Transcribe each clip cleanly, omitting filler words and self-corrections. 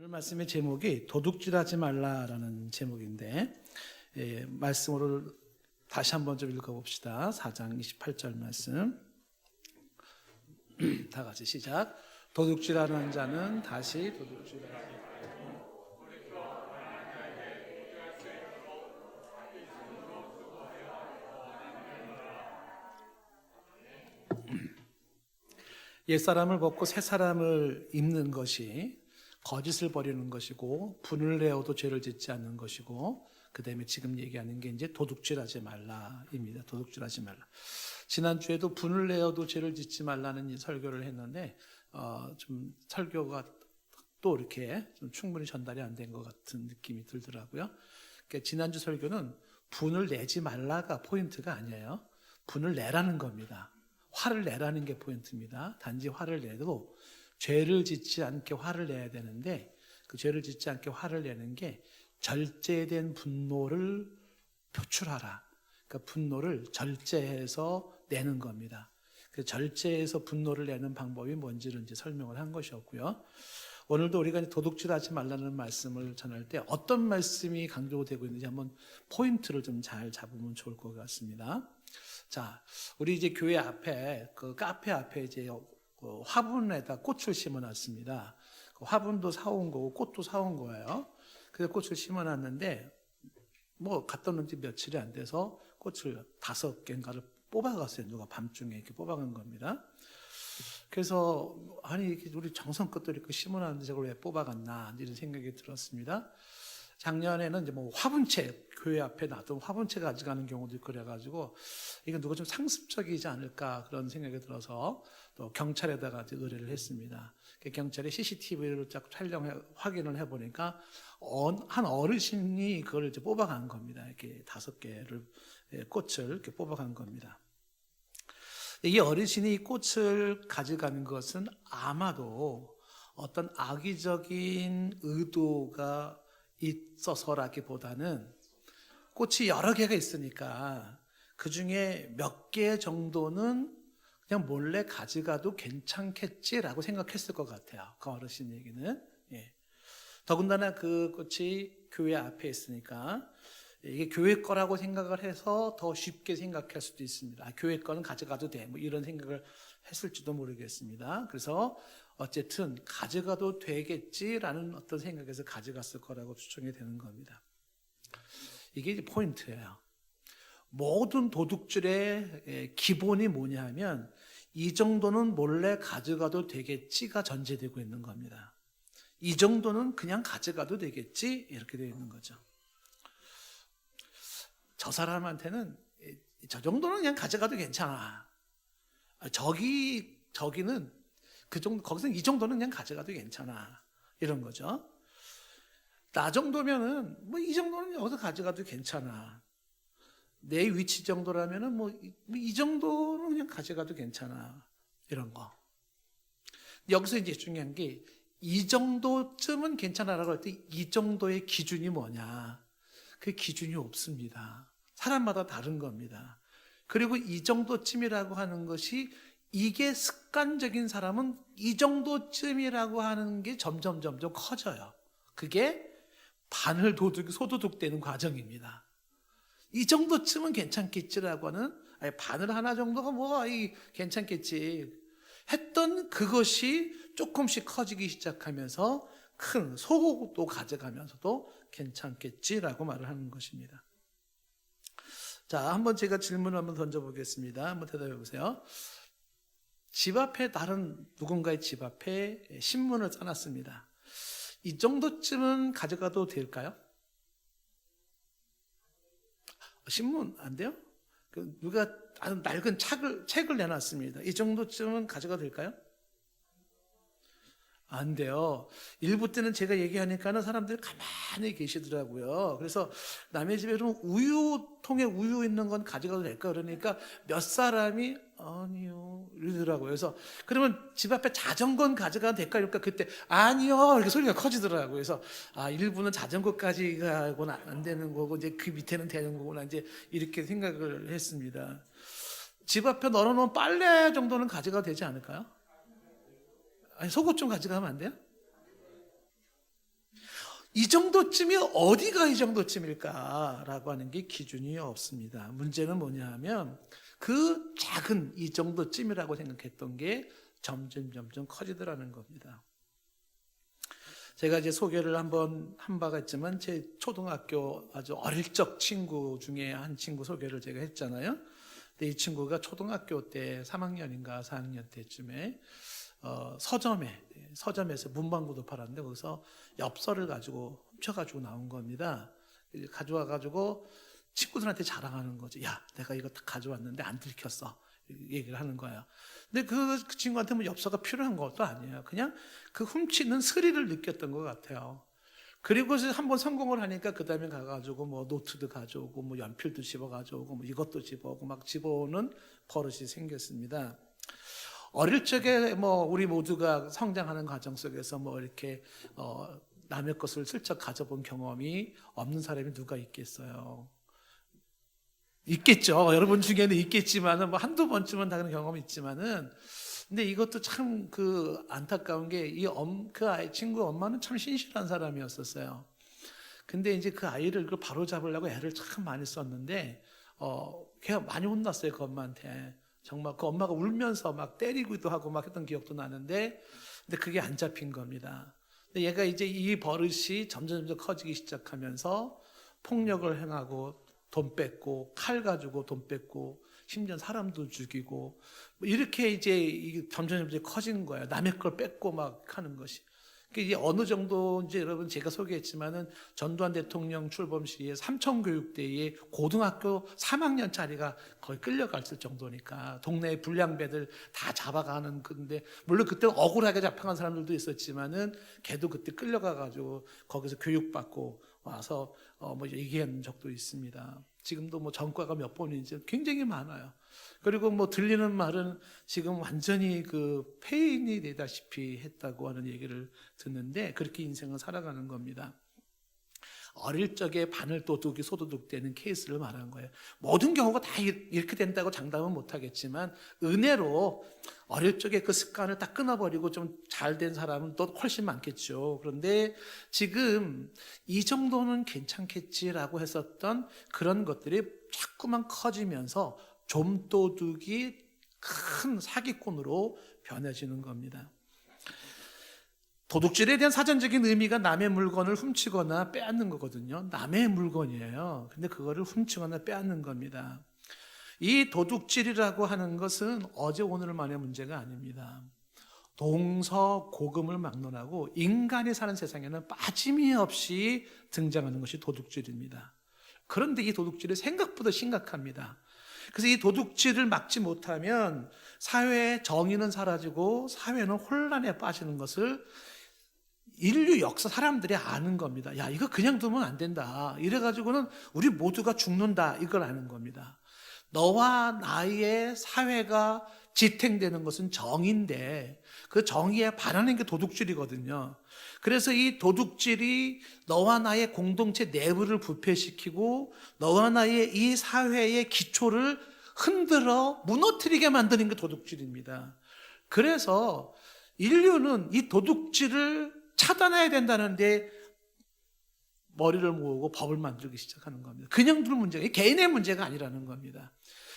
오늘 말씀의 제목이 도둑질하지 말라라는 제목인데 말씀으로 다시 한번 좀 읽어봅시다. 4장 28절 말씀 다 같이 시작. 도둑질하는 자는 다시 도둑질하지 옛사람을 벗고 새사람을 입는 것이 거짓을 버리는 것이고 분을 내어도 죄를 짓지 않는 것이고 그 다음에 지금 얘기하는 게 이제 도둑질하지 말라입니다. 도둑질하지 말라. 지난주에도 분을 내어도 죄를 짓지 말라는 설교를 했는데 좀 설교가 또 이렇게 좀 충분히 전달이 안 된 것 같은 느낌이 들더라고요. 그러니까 지난주 설교는 분을 내지 말라가 포인트가 아니에요. 분을 내라는 겁니다. 화를 내라는 게 포인트입니다. 단지 화를 내도 죄를 짓지 않게 화를 내야 되는데 그 죄를 짓지 않게 화를 내는 게 절제된 분노를 표출하라. 그러니까 분노를 절제해서 내는 겁니다. 그 절제해서 분노를 내는 방법이 뭔지를 이제 설명을 한 것이었고요. 오늘도 우리가 도둑질하지 말라는 말씀을 전할 때 어떤 말씀이 강조되고 있는지 한번 포인트를 좀 잘 잡으면 좋을 것 같습니다. 자, 우리 이제 교회 앞에 그 카페 앞에 이제 화분에다 꽃을 심어놨습니다. 그 화분도 사온 거고 꽃도 사온 거예요. 그래서 꽃을 심어놨는데 뭐 갖다 놓은 지 며칠이 안 돼서 꽃을 5개인가를 뽑아갔어요. 누가 밤중에 이렇게 뽑아간 겁니다. 그래서 아니 우리 정성껏 이렇게 심어놨는데 저걸 왜 뽑아갔나 이런 생각이 들었습니다. 작년에는 이제 뭐 화분채 교회 앞에 놔둔 화분채 가져가는 경우도 있고 그래가지고 이건 누가 좀 상습적이지 않을까 그런 생각이 들어서 또 경찰에다가 의뢰를 했습니다. 경찰이 CCTV를 쫙 확인을 해보니까 한 어르신이 그걸 이제 뽑아간 겁니다. 이렇게 5개를 꽃을 이렇게 뽑아간 겁니다. 이 어르신이 이 꽃을 가져가는 것은 아마도 어떤 악의적인 의도가 있어서라기보다는 꽃이 여러 개가 있으니까 그 중에 몇 개 정도는 그냥 몰래 가져가도 괜찮겠지라고 생각했을 것 같아요. 그 어르신 얘기는. 예. 더군다나 그 꽃이 교회 앞에 있으니까 이게 교회 거라고 생각을 해서 더 쉽게 생각할 수도 있습니다. 아, 교회 거는 가져가도 돼. 뭐 이런 생각을 했을지도 모르겠습니다. 그래서 어쨌든 가져가도 되겠지라는 어떤 생각에서 가져갔을 거라고 추정이 되는 겁니다. 이게 이제 포인트예요. 모든 도둑질의 기본이 뭐냐 하면 이 정도는 몰래 가져가도 되겠지가 전제되고 있는 겁니다. 이 정도는 그냥 가져가도 되겠지 이렇게 되어 있는 거죠. 저 사람한테는 저 정도는 그냥 가져가도 괜찮아. 저기는 그 정도, 거기서 이 정도는 그냥 가져가도 괜찮아. 이런 거죠. 나 정도면은, 뭐 이 정도는 여기서 가져가도 괜찮아. 내 위치 정도라면은 이 정도는 그냥 가져가도 괜찮아. 이런 거. 여기서 이제 중요한 게 이 정도쯤은 괜찮아라고 할 때 이 정도의 기준이 뭐냐. 그 기준이 없습니다. 사람마다 다른 겁니다. 그리고 이 정도쯤이라고 하는 것이 이게 습관적인 사람은 이 정도쯤이라고 하는 게 점점 커져요. 그게 바늘 소도둑되는 과정입니다. 이 정도쯤은 괜찮겠지라고 하는 바늘 하나 정도가 괜찮겠지 했던 그것이 조금씩 커지기 시작하면서 큰 소도 가져가면서도 괜찮겠지라고 말을 하는 것입니다. 자, 한번 제가 질문을 한번 던져보겠습니다. 한번 대답해 보세요. 집 앞에 다른 누군가의 집 앞에 신문을 써놨습니다. 이 정도쯤은 가져가도 될까요? 신문 안 돼요? 누가 아주 낡은 책을 내놨습니다. 이 정도쯤은 가져가도 될까요? 안 돼요. 일부 때는 제가 얘기하니까는 사람들이 가만히 계시더라고요. 그래서 남의 집에 그럼 우유통에 우유 있는 건 가져가도 될까? 그러니까 몇 사람이 아니요 이러더라고요. 그래서 그러면 집 앞에 자전거는 가져가도 될까? 그러니까 그때 아니요 이렇게 소리가 커지더라고요. 그래서 일부는 자전거까지가고는 안 되는 거고 이제 그 밑에는 되는 거구나 이제 이렇게 생각을 했습니다. 집 앞에 널어놓은 빨래 정도는 가져가도 되지 않을까요? 속옷 좀 가져가면 안 돼요? 이 정도쯤이 어디가 이 정도쯤일까라고 하는 게 기준이 없습니다. 문제는 뭐냐 하면 그 작은 이 정도쯤이라고 생각했던 게 점점 커지더라는 겁니다. 제가 이제 소개를 한번 한 바가 있지만 제 초등학교 아주 어릴 적 친구 중에 한 친구 소개를 제가 했잖아요. 근데 이 친구가 초등학교 때 3학년인가 4학년 때쯤에 서점에서 문방구도 팔았는데 거기서 엽서를 가지고 훔쳐가지고 나온 겁니다. 가져와가지고 친구들한테 자랑하는 거죠. 야, 내가 이거 다 가져왔는데 안 들켰어. 얘기를 하는 거예요. 근데 그 친구한테 뭐 엽서가 필요한 것도 아니에요. 그냥 그 훔치는 스릴을 느꼈던 것 같아요. 그리고 한번 성공을 하니까 그 다음에 가가지고 뭐 노트도 가져오고 뭐 연필도 집어 가져오고 뭐 이것도 집어오고 막 집어오는 버릇이 생겼습니다. 어릴 적에 뭐 우리 모두가 성장하는 과정 속에서 뭐 이렇게 남의 것을 슬쩍 가져본 경험이 없는 사람이 누가 있겠어요? 있겠죠. 여러분 중에는 있겠지만은 뭐 한두 번쯤은 다 그런 경험이 있지만은 근데 이것도 참 그 안타까운 게 그 아이 친구 엄마는 참 신실한 사람이었었어요. 근데 이제 그 아이를 그걸 바로 잡으려고 애를 참 많이 썼는데 걔가 많이 혼났어요, 그 엄마한테. 정말 그 엄마가 울면서 막 때리기도 하고 막 했던 기억도 나는데 근데 그게 안 잡힌 겁니다. 근데 얘가 이제 이 버릇이 점점 커지기 시작하면서 폭력을 행하고 돈 뺏고 칼 가지고 돈 뺏고 심지어 사람도 죽이고 뭐 이렇게 이제 점점 커지는 거예요. 남의 걸 뺏고 막 하는 것이. 이제 어느 정도 이제 여러분 제가 소개했지만은 전두환 대통령 출범 시에 삼천교육대에 고등학교 3학년짜리가 거의 끌려갈 정도니까 동네 불량배들 다 잡아가는 건데 물론 그때 억울하게 잡혀간 사람들도 있었지만은 걔도 그때 끌려가가지고 거기서 교육받고 와서 뭐 얘기한 적도 있습니다. 지금도 뭐 전과가 몇 번인지 굉장히 많아요. 그리고 뭐 들리는 말은 지금 완전히 그 폐인이 되다시피 했다고 하는 얘기를 듣는데 그렇게 인생을 살아가는 겁니다. 어릴 적에 바늘 도둑이 소도둑 되는 케이스를 말한 거예요. 모든 경우가 다 이렇게 된다고 장담은 못하겠지만 은혜로 어릴 적에 그 습관을 딱 끊어버리고 좀 잘 된 사람은 또 훨씬 많겠죠. 그런데 지금 이 정도는 괜찮겠지라고 했었던 그런 것들이 자꾸만 커지면서 좀도둑이 큰 사기꾼으로 변해지는 겁니다. 도둑질에 대한 사전적인 의미가 남의 물건을 훔치거나 빼앗는 거거든요. 남의 물건이에요. 근데 그거를 훔치거나 빼앗는 겁니다. 이 도둑질이라고 하는 것은 어제 오늘만의 문제가 아닙니다. 동서고금을 막론하고 인간이 사는 세상에는 빠짐이 없이 등장하는 것이 도둑질입니다. 그런데 이 도둑질이 생각보다 심각합니다. 그래서 이 도둑질을 막지 못하면 사회의 정의는 사라지고 사회는 혼란에 빠지는 것을 인류 역사 사람들이 아는 겁니다. 야, 이거 그냥 두면 안 된다. 이래가지고는 우리 모두가 죽는다. 이걸 아는 겁니다. 너와 나의 사회가 지탱되는 것은 정의인데 그 정의에 반하는 게 도둑질이거든요. 그래서 이 도둑질이 너와 나의 공동체 내부를 부패시키고 너와 나의 이 사회의 기초를 흔들어 무너뜨리게 만드는 게 도둑질입니다. 그래서 인류는 이 도둑질을 차단해야 된다는데 머리를 모으고 법을 만들기 시작하는 겁니다. 그냥 둘 문제가 개인의 문제가 아니라는 겁니다.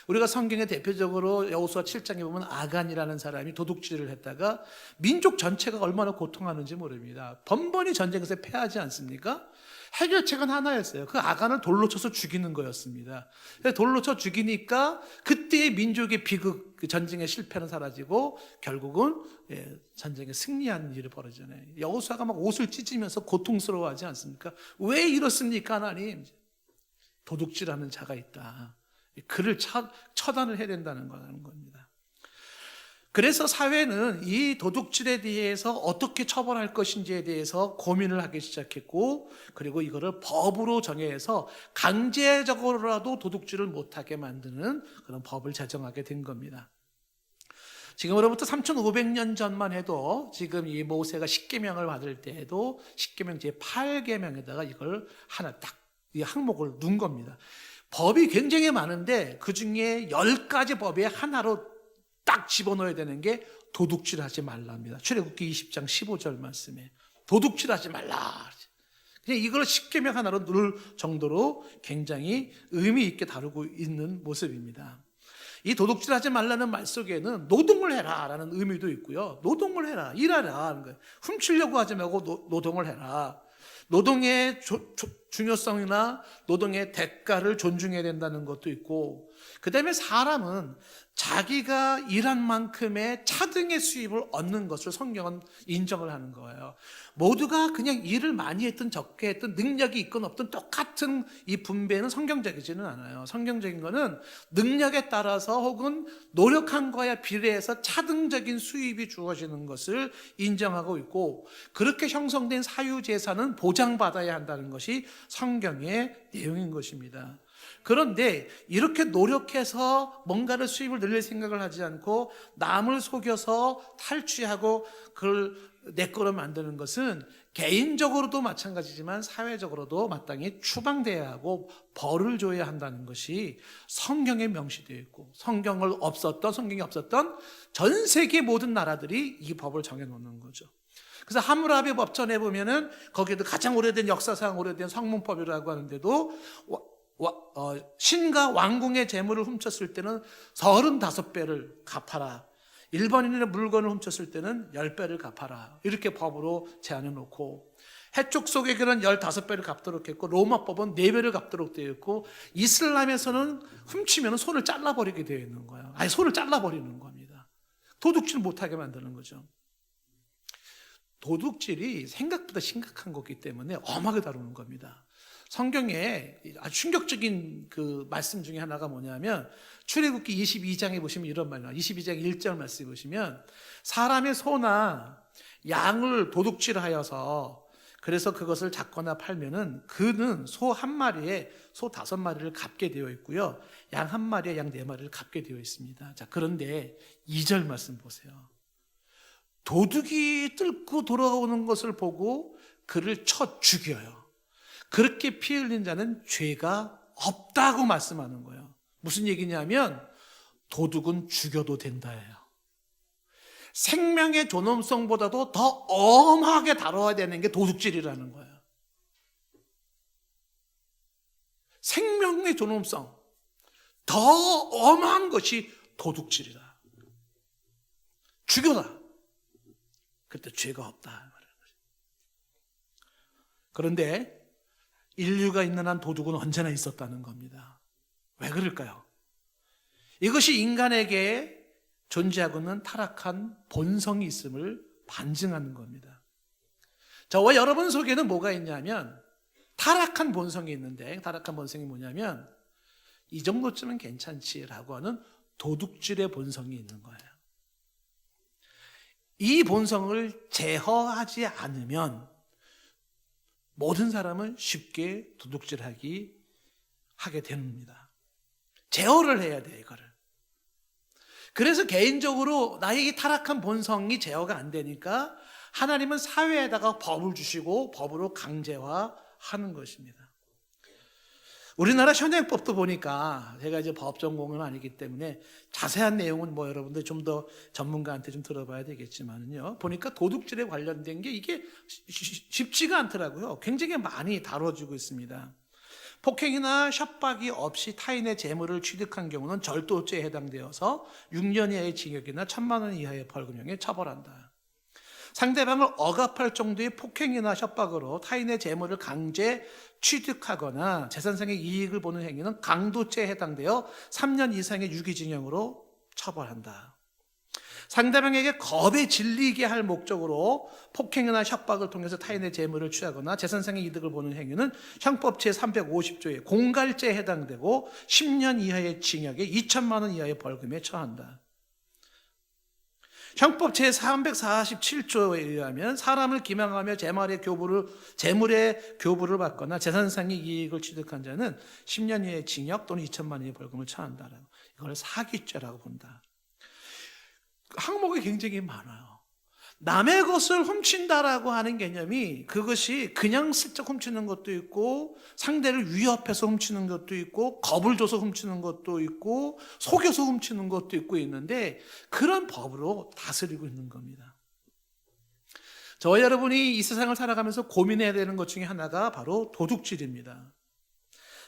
우리가 성경에 대표적으로 여호수아 7장에 보면 아간이라는 사람이 도둑질을 했다가 민족 전체가 얼마나 고통하는지 모릅니다. 번번이 전쟁에서 패하지 않습니까? 해결책은 하나였어요. 그 아간을 돌로 쳐서 죽이는 거였습니다. 돌로 쳐 죽이니까 그때의 민족의 비극, 그 전쟁의 실패는 사라지고 결국은 전쟁에 승리하는 일이 벌어지잖아요. 여호수아가 막 옷을 찢으면서 고통스러워하지 않습니까? 왜 이렇습니까, 하나님? 도둑질하는 자가 있다. 그를 처단을 해야 된다는 겁니다. 그래서 사회는 이 도둑질에 대해서 어떻게 처벌할 것인지에 대해서 고민을 하기 시작했고 그리고 이거를 법으로 정해서 강제적으로라도 도둑질을 못하게 만드는 그런 법을 제정하게 된 겁니다. 지금으로부터 3,500년 전만 해도 지금 이 모세가 십계명을 받을 때에도 십계명 제8계명에다가 이걸 하나 딱 이 항목을 넣은 겁니다. 법이 굉장히 많은데 그중에 10가지 법에 하나로 딱 집어넣어야 되는 게 도둑질하지 말라입니다. 출애굽기 20장 15절 말씀에 도둑질하지 말라. 그냥 이걸 십계명 하나로 누를 정도로 굉장히 의미 있게 다루고 있는 모습입니다. 이 도둑질하지 말라는 말 속에는 노동을 해라 라는 의미도 있고요. 노동을 해라, 일하라 하는 거예요. 훔치려고 하지 말고 노동을 해라. 노동의 중요성이나 노동의 대가를 존중해야 된다는 것도 있고, 그 다음에 사람은 자기가 일한 만큼의 차등의 수입을 얻는 것을 성경은 인정을 하는 거예요. 모두가 그냥 일을 많이 했든 적게 했든 능력이 있건 없든 똑같은 이 분배는 성경적이지는 않아요. 성경적인 거는 능력에 따라서 혹은 노력한 거에 비례해서 차등적인 수입이 주어지는 것을 인정하고 있고, 그렇게 형성된 사유재산은 보장받아야 한다는 것이 성경의 내용인 것입니다. 그런데 이렇게 노력해서 뭔가를 수입을 늘릴 생각을 하지 않고 남을 속여서 탈취하고 그걸 내 거로 만드는 것은 개인적으로도 마찬가지지만 사회적으로도 마땅히 추방돼야 하고 벌을 줘야 한다는 것이 성경에 명시되어 있고, 성경이 없었던 전 세계 모든 나라들이 이 법을 정해놓는 거죠. 그래서 하무라비 법전에 보면은 거기에도 가장 오래된 역사상 오래된 성문법이라고 하는데도 신과 왕궁의 재물을 훔쳤을 때는 35배를 갚아라. 일반인의 물건을 훔쳤을 때는 10배를 갚아라. 이렇게 법으로 제한해 놓고, 해쪽 속에게는 15배를 갚도록 했고, 로마법은 4배를 갚도록 되어 있고, 이슬람에서는 훔치면 손을 잘라버리게 되어 있는 거예요. 아니, 손을 잘라버리는 겁니다. 도둑질 못하게 만드는 거죠. 도둑질이 생각보다 심각한 거기 때문에 엄하게 다루는 겁니다. 성경에 아주 충격적인 그 말씀 중에 하나가 뭐냐면, 출애굽기 22장에 보시면 이런 말이 나와요. 22장 1절 말씀 보시면, 사람의 소나 양을 도둑질하여서 그래서 그것을 잡거나 팔면은 그는 소 한 마리에 소 5마리를 갚게 되어 있고요, 양 한 마리에 양 4마리를 갚게 되어 있습니다. 자, 그런데 2절 말씀 보세요. 도둑이 뚫고 돌아오는 것을 보고 그를 쳐 죽여요. 그렇게 피 흘린 자는 죄가 없다고 말씀하는 거예요. 무슨 얘기냐면 도둑은 죽여도 된다예요. 생명의 존엄성보다도 더 엄하게 다뤄야 되는 게 도둑질이라는 거예요. 생명의 존엄성, 더 엄한 것이 도둑질이다. 죽여라. 그때 죄가 없다. 그런데 인류가 있는 한 도둑은 언제나 있었다는 겁니다. 왜 그럴까요? 이것이 인간에게 존재하고 있는 타락한 본성이 있음을 반증하는 겁니다. 저와 여러분 속에는 뭐가 있냐면 타락한 본성이 있는데, 타락한 본성이 뭐냐면 이 정도쯤은 괜찮지라고 하는 도둑질의 본성이 있는 거예요. 이 본성을 제어하지 않으면 모든 사람은 쉽게 도둑질하게 됩니다. 제어를 해야 돼요, 이거를. 그래서 개인적으로 나의 이 타락한 본성이 제어가 안 되니까 하나님은 사회에다가 법을 주시고 법으로 강제화하는 것입니다. 우리나라 현행법도 보니까, 제가 이제 법 전공은 아니기 때문에 자세한 내용은 뭐 여러분들 좀 더 전문가한테 좀 들어봐야 되겠지만요, 보니까 도둑질에 관련된 게 이게 쉽지가 않더라고요. 굉장히 많이 다뤄지고 있습니다. 폭행이나 협박이 없이 타인의 재물을 취득한 경우는 절도죄에 해당되어서 6년 이하의 징역이나 1,000만 원 이하의 벌금형에 처벌한다. 상대방을 억압할 정도의 폭행이나 협박으로 타인의 재물을 강제 취득하거나 재산상의 이익을 보는 행위는 강도죄에 해당되어 3년 이상의 유기징역으로 처벌한다. 상대방에게 겁에 질리게 할 목적으로 폭행이나 협박을 통해서 타인의 재물을 취하거나 재산상의 이득을 보는 행위는 형법 제350조의 공갈죄에 해당되고 10년 이하의 징역에 2천만 원 이하의 벌금에 처한다. 형법 제347조에 의하면 사람을 기망하며 재물의 교부를 받거나 재산상의 이익을 취득한 자는 10년 이하의 징역 또는 2천만 원의 벌금을 처한다. 이걸 사기죄라고 본다. 항목이 굉장히 많아요. 남의 것을 훔친다라고 하는 개념이, 그것이 그냥 슬쩍 훔치는 것도 있고, 상대를 위협해서 훔치는 것도 있고, 겁을 줘서 훔치는 것도 있고, 속여서 훔치는 것도 있고 있는데, 그런 법으로 다스리고 있는 겁니다. 저와 여러분이 이 세상을 살아가면서 고민해야 되는 것 중에 하나가 바로 도둑질입니다.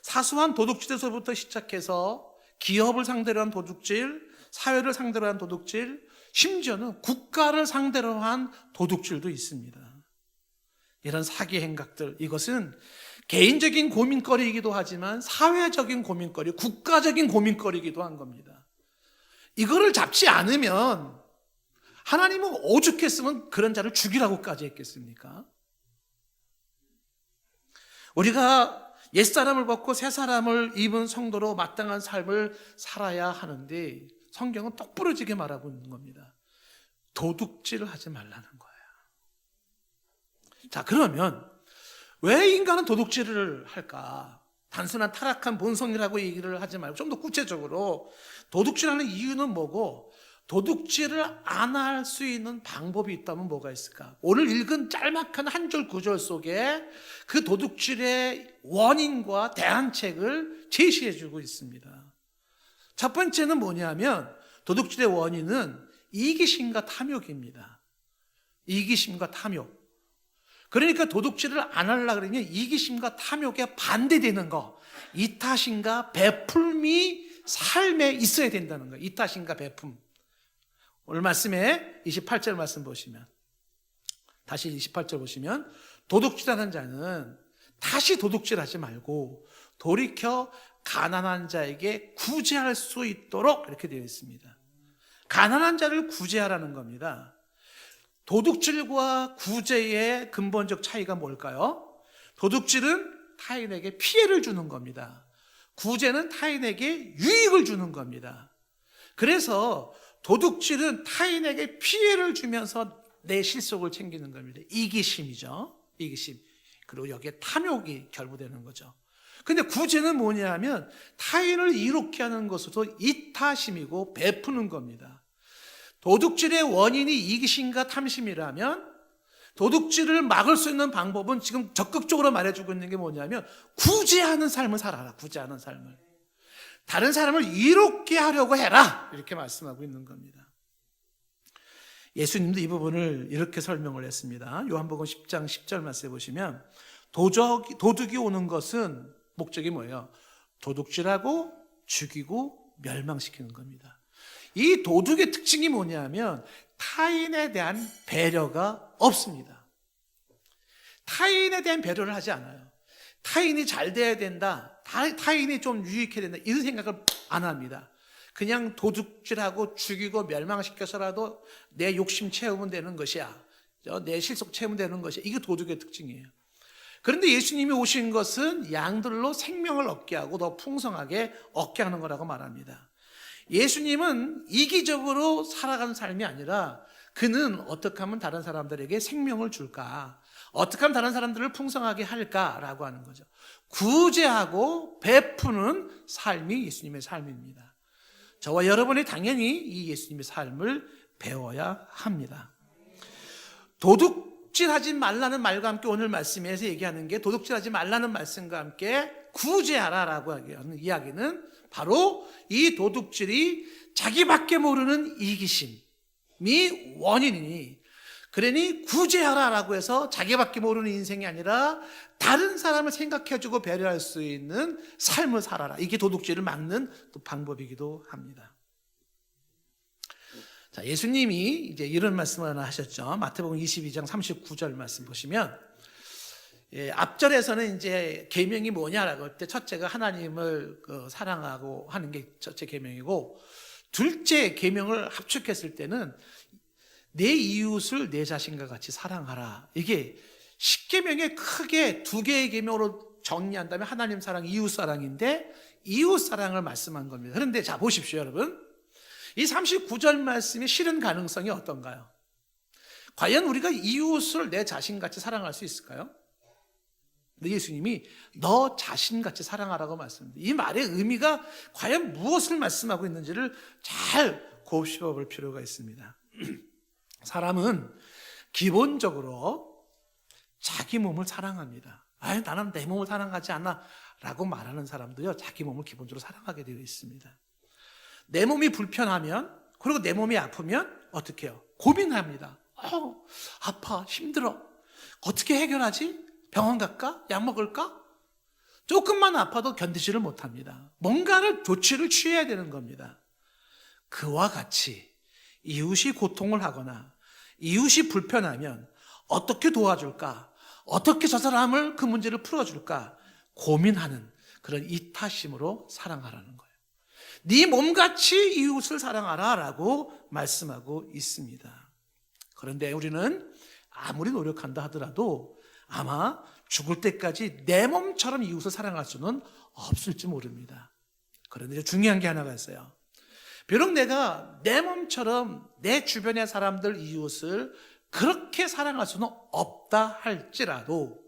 사소한 도둑질에서부터 시작해서 기업을 상대로 한 도둑질, 사회를 상대로 한 도둑질, 심지어는 국가를 상대로 한 도둑질도 있습니다. 이런 사기 행각들, 이것은 개인적인 고민거리이기도 하지만 사회적인 고민거리, 국가적인 고민거리이기도 한 겁니다. 이거를 잡지 않으면 하나님은 오죽했으면 그런 자를 죽이라고까지 했겠습니까? 우리가 옛사람을 벗고 새사람을 입은 성도로 마땅한 삶을 살아야 하는데 성경은 똑부러지게 말하고 있는 겁니다. 도둑질을 하지 말라는 거예요. 자, 그러면 왜 인간은 도둑질을 할까? 단순한 타락한 본성이라고 얘기를 하지 말고 좀 더 구체적으로 도둑질하는 이유는 뭐고 도둑질을 안 할 수 있는 방법이 있다면 뭐가 있을까? 오늘 읽은 짤막한 한 줄 구절 속에 그 도둑질의 원인과 대안책을 제시해 주고 있습니다. 첫 번째는 뭐냐면 도둑질의 원인은 이기심과 탐욕입니다. 이기심과 탐욕. 그러니까 도둑질을 안 하려고 그러면 이기심과 탐욕에 반대되는 거, 이타심과 베품이 삶에 있어야 된다는 거예요. 이타심과 베품. 오늘 말씀에 28절 말씀 보시면, 다시 28절 보시면 도둑질하는 자는 다시 도둑질하지 말고 돌이켜 가난한 자에게 구제할 수 있도록 이렇게 되어 있습니다. 가난한 자를 구제하라는 겁니다. 도둑질과 구제의 근본적 차이가 뭘까요? 도둑질은 타인에게 피해를 주는 겁니다. 구제는 타인에게 유익을 주는 겁니다. 그래서 도둑질은 타인에게 피해를 주면서 내 실속을 챙기는 겁니다. 이기심이죠. 이기심. 그리고 여기에 탐욕이 결부되는 거죠. 근데 구제는 뭐냐 하면 타인을 이롭게 하는 것으로 이타심이고 베푸는 겁니다. 도둑질의 원인이 이기심과 탐심이라면 도둑질을 막을 수 있는 방법은 지금 적극적으로 말해주고 있는 게 뭐냐면 구제하는 삶을 살아라. 구제하는 삶을. 다른 사람을 이롭게 하려고 해라. 이렇게 말씀하고 있는 겁니다. 예수님도 이 부분을 이렇게 설명을 했습니다. 요한복음 10장 10절 말씀해 보시면 도둑이 오는 것은 목적이 뭐예요? 도둑질하고 죽이고 멸망시키는 겁니다. 이 도둑의 특징이 뭐냐면 타인에 대한 배려가 없습니다. 타인에 대한 배려를 하지 않아요. 타인이 잘 돼야 된다, 타인이 좀 유익해야 된다, 이런 생각을 안 합니다. 그냥 도둑질하고 죽이고 멸망시켜서라도 내 욕심 채우면 되는 것이야, 내 실속 채우면 되는 것이야. 이게 도둑의 특징이에요. 그런데 예수님이 오신 것은 양들로 생명을 얻게 하고 더 풍성하게 얻게 하는 거라고 말합니다. 예수님은 이기적으로 살아가는 삶이 아니라 그는 어떻게 하면 다른 사람들에게 생명을 줄까? 어떻게 하면 다른 사람들을 풍성하게 할까라고 하는 거죠. 구제하고 베푸는 삶이 예수님의 삶입니다. 저와 여러분이 당연히 이 예수님의 삶을 배워야 합니다. 도둑질하지 말라는 말과 함께 오늘 말씀에서 얘기하는 게 도둑질하지 말라는 말씀과 함께 구제하라라고 하는 이야기는 바로 이 도둑질이 자기밖에 모르는 이기심이 원인이니, 그러니 구제하라라고 해서 자기밖에 모르는 인생이 아니라 다른 사람을 생각해주고 배려할 수 있는 삶을 살아라. 이게 도둑질을 막는 또 방법이기도 합니다. 자, 예수님이 이제 이런 말씀을 하나 하셨죠. 마태복음 22장 39절 말씀 보시면, 앞절에서는 이제 계명이 뭐냐라고 할 때 첫째가 하나님을 사랑하고 하는 게 첫째 계명이고, 둘째 계명을 합축했을 때는 내 이웃을 내 자신과 같이 사랑하라. 이게 10계명에 크게 두 개의 계명으로 정리한다면 하나님 사랑, 이웃 사랑인데 이웃 사랑을 말씀한 겁니다. 그런데 자, 보십시오, 여러분. 이 39절 말씀이 실현 가능성이 어떤가요? 과연 우리가 이웃을 내 자신같이 사랑할 수 있을까요? 예수님이 너 자신같이 사랑하라고 말씀합니다. 이 말의 의미가 과연 무엇을 말씀하고 있는지를 잘 곱씹어 볼 필요가 있습니다. 사람은 기본적으로 자기 몸을 사랑합니다. 나는 내 몸을 사랑하지 않아 라고 말하는 사람도요, 자기 몸을 기본적으로 사랑하게 되어 있습니다. 내 몸이 불편하면, 그리고 내 몸이 아프면 어떻게 해요? 고민합니다. 아파, 힘들어. 어떻게 해결하지? 병원 갈까? 약 먹을까? 조금만 아파도 견디지를 못합니다. 뭔가를 조치를 취해야 되는 겁니다. 그와 같이 이웃이 고통을 하거나 이웃이 불편하면 어떻게 도와줄까? 어떻게 저 사람을 그 문제를 풀어줄까? 고민하는 그런 이타심으로 사랑하라는 거예요. 네 몸같이 이웃을 사랑하라 라고 말씀하고 있습니다. 그런데 우리는 아무리 노력한다 하더라도 아마 죽을 때까지 내 몸처럼 이웃을 사랑할 수는 없을지 모릅니다. 그런데 중요한 게 하나가 있어요. 비록 내가 내 몸처럼 내 주변의 사람들, 이웃을 그렇게 사랑할 수는 없다 할지라도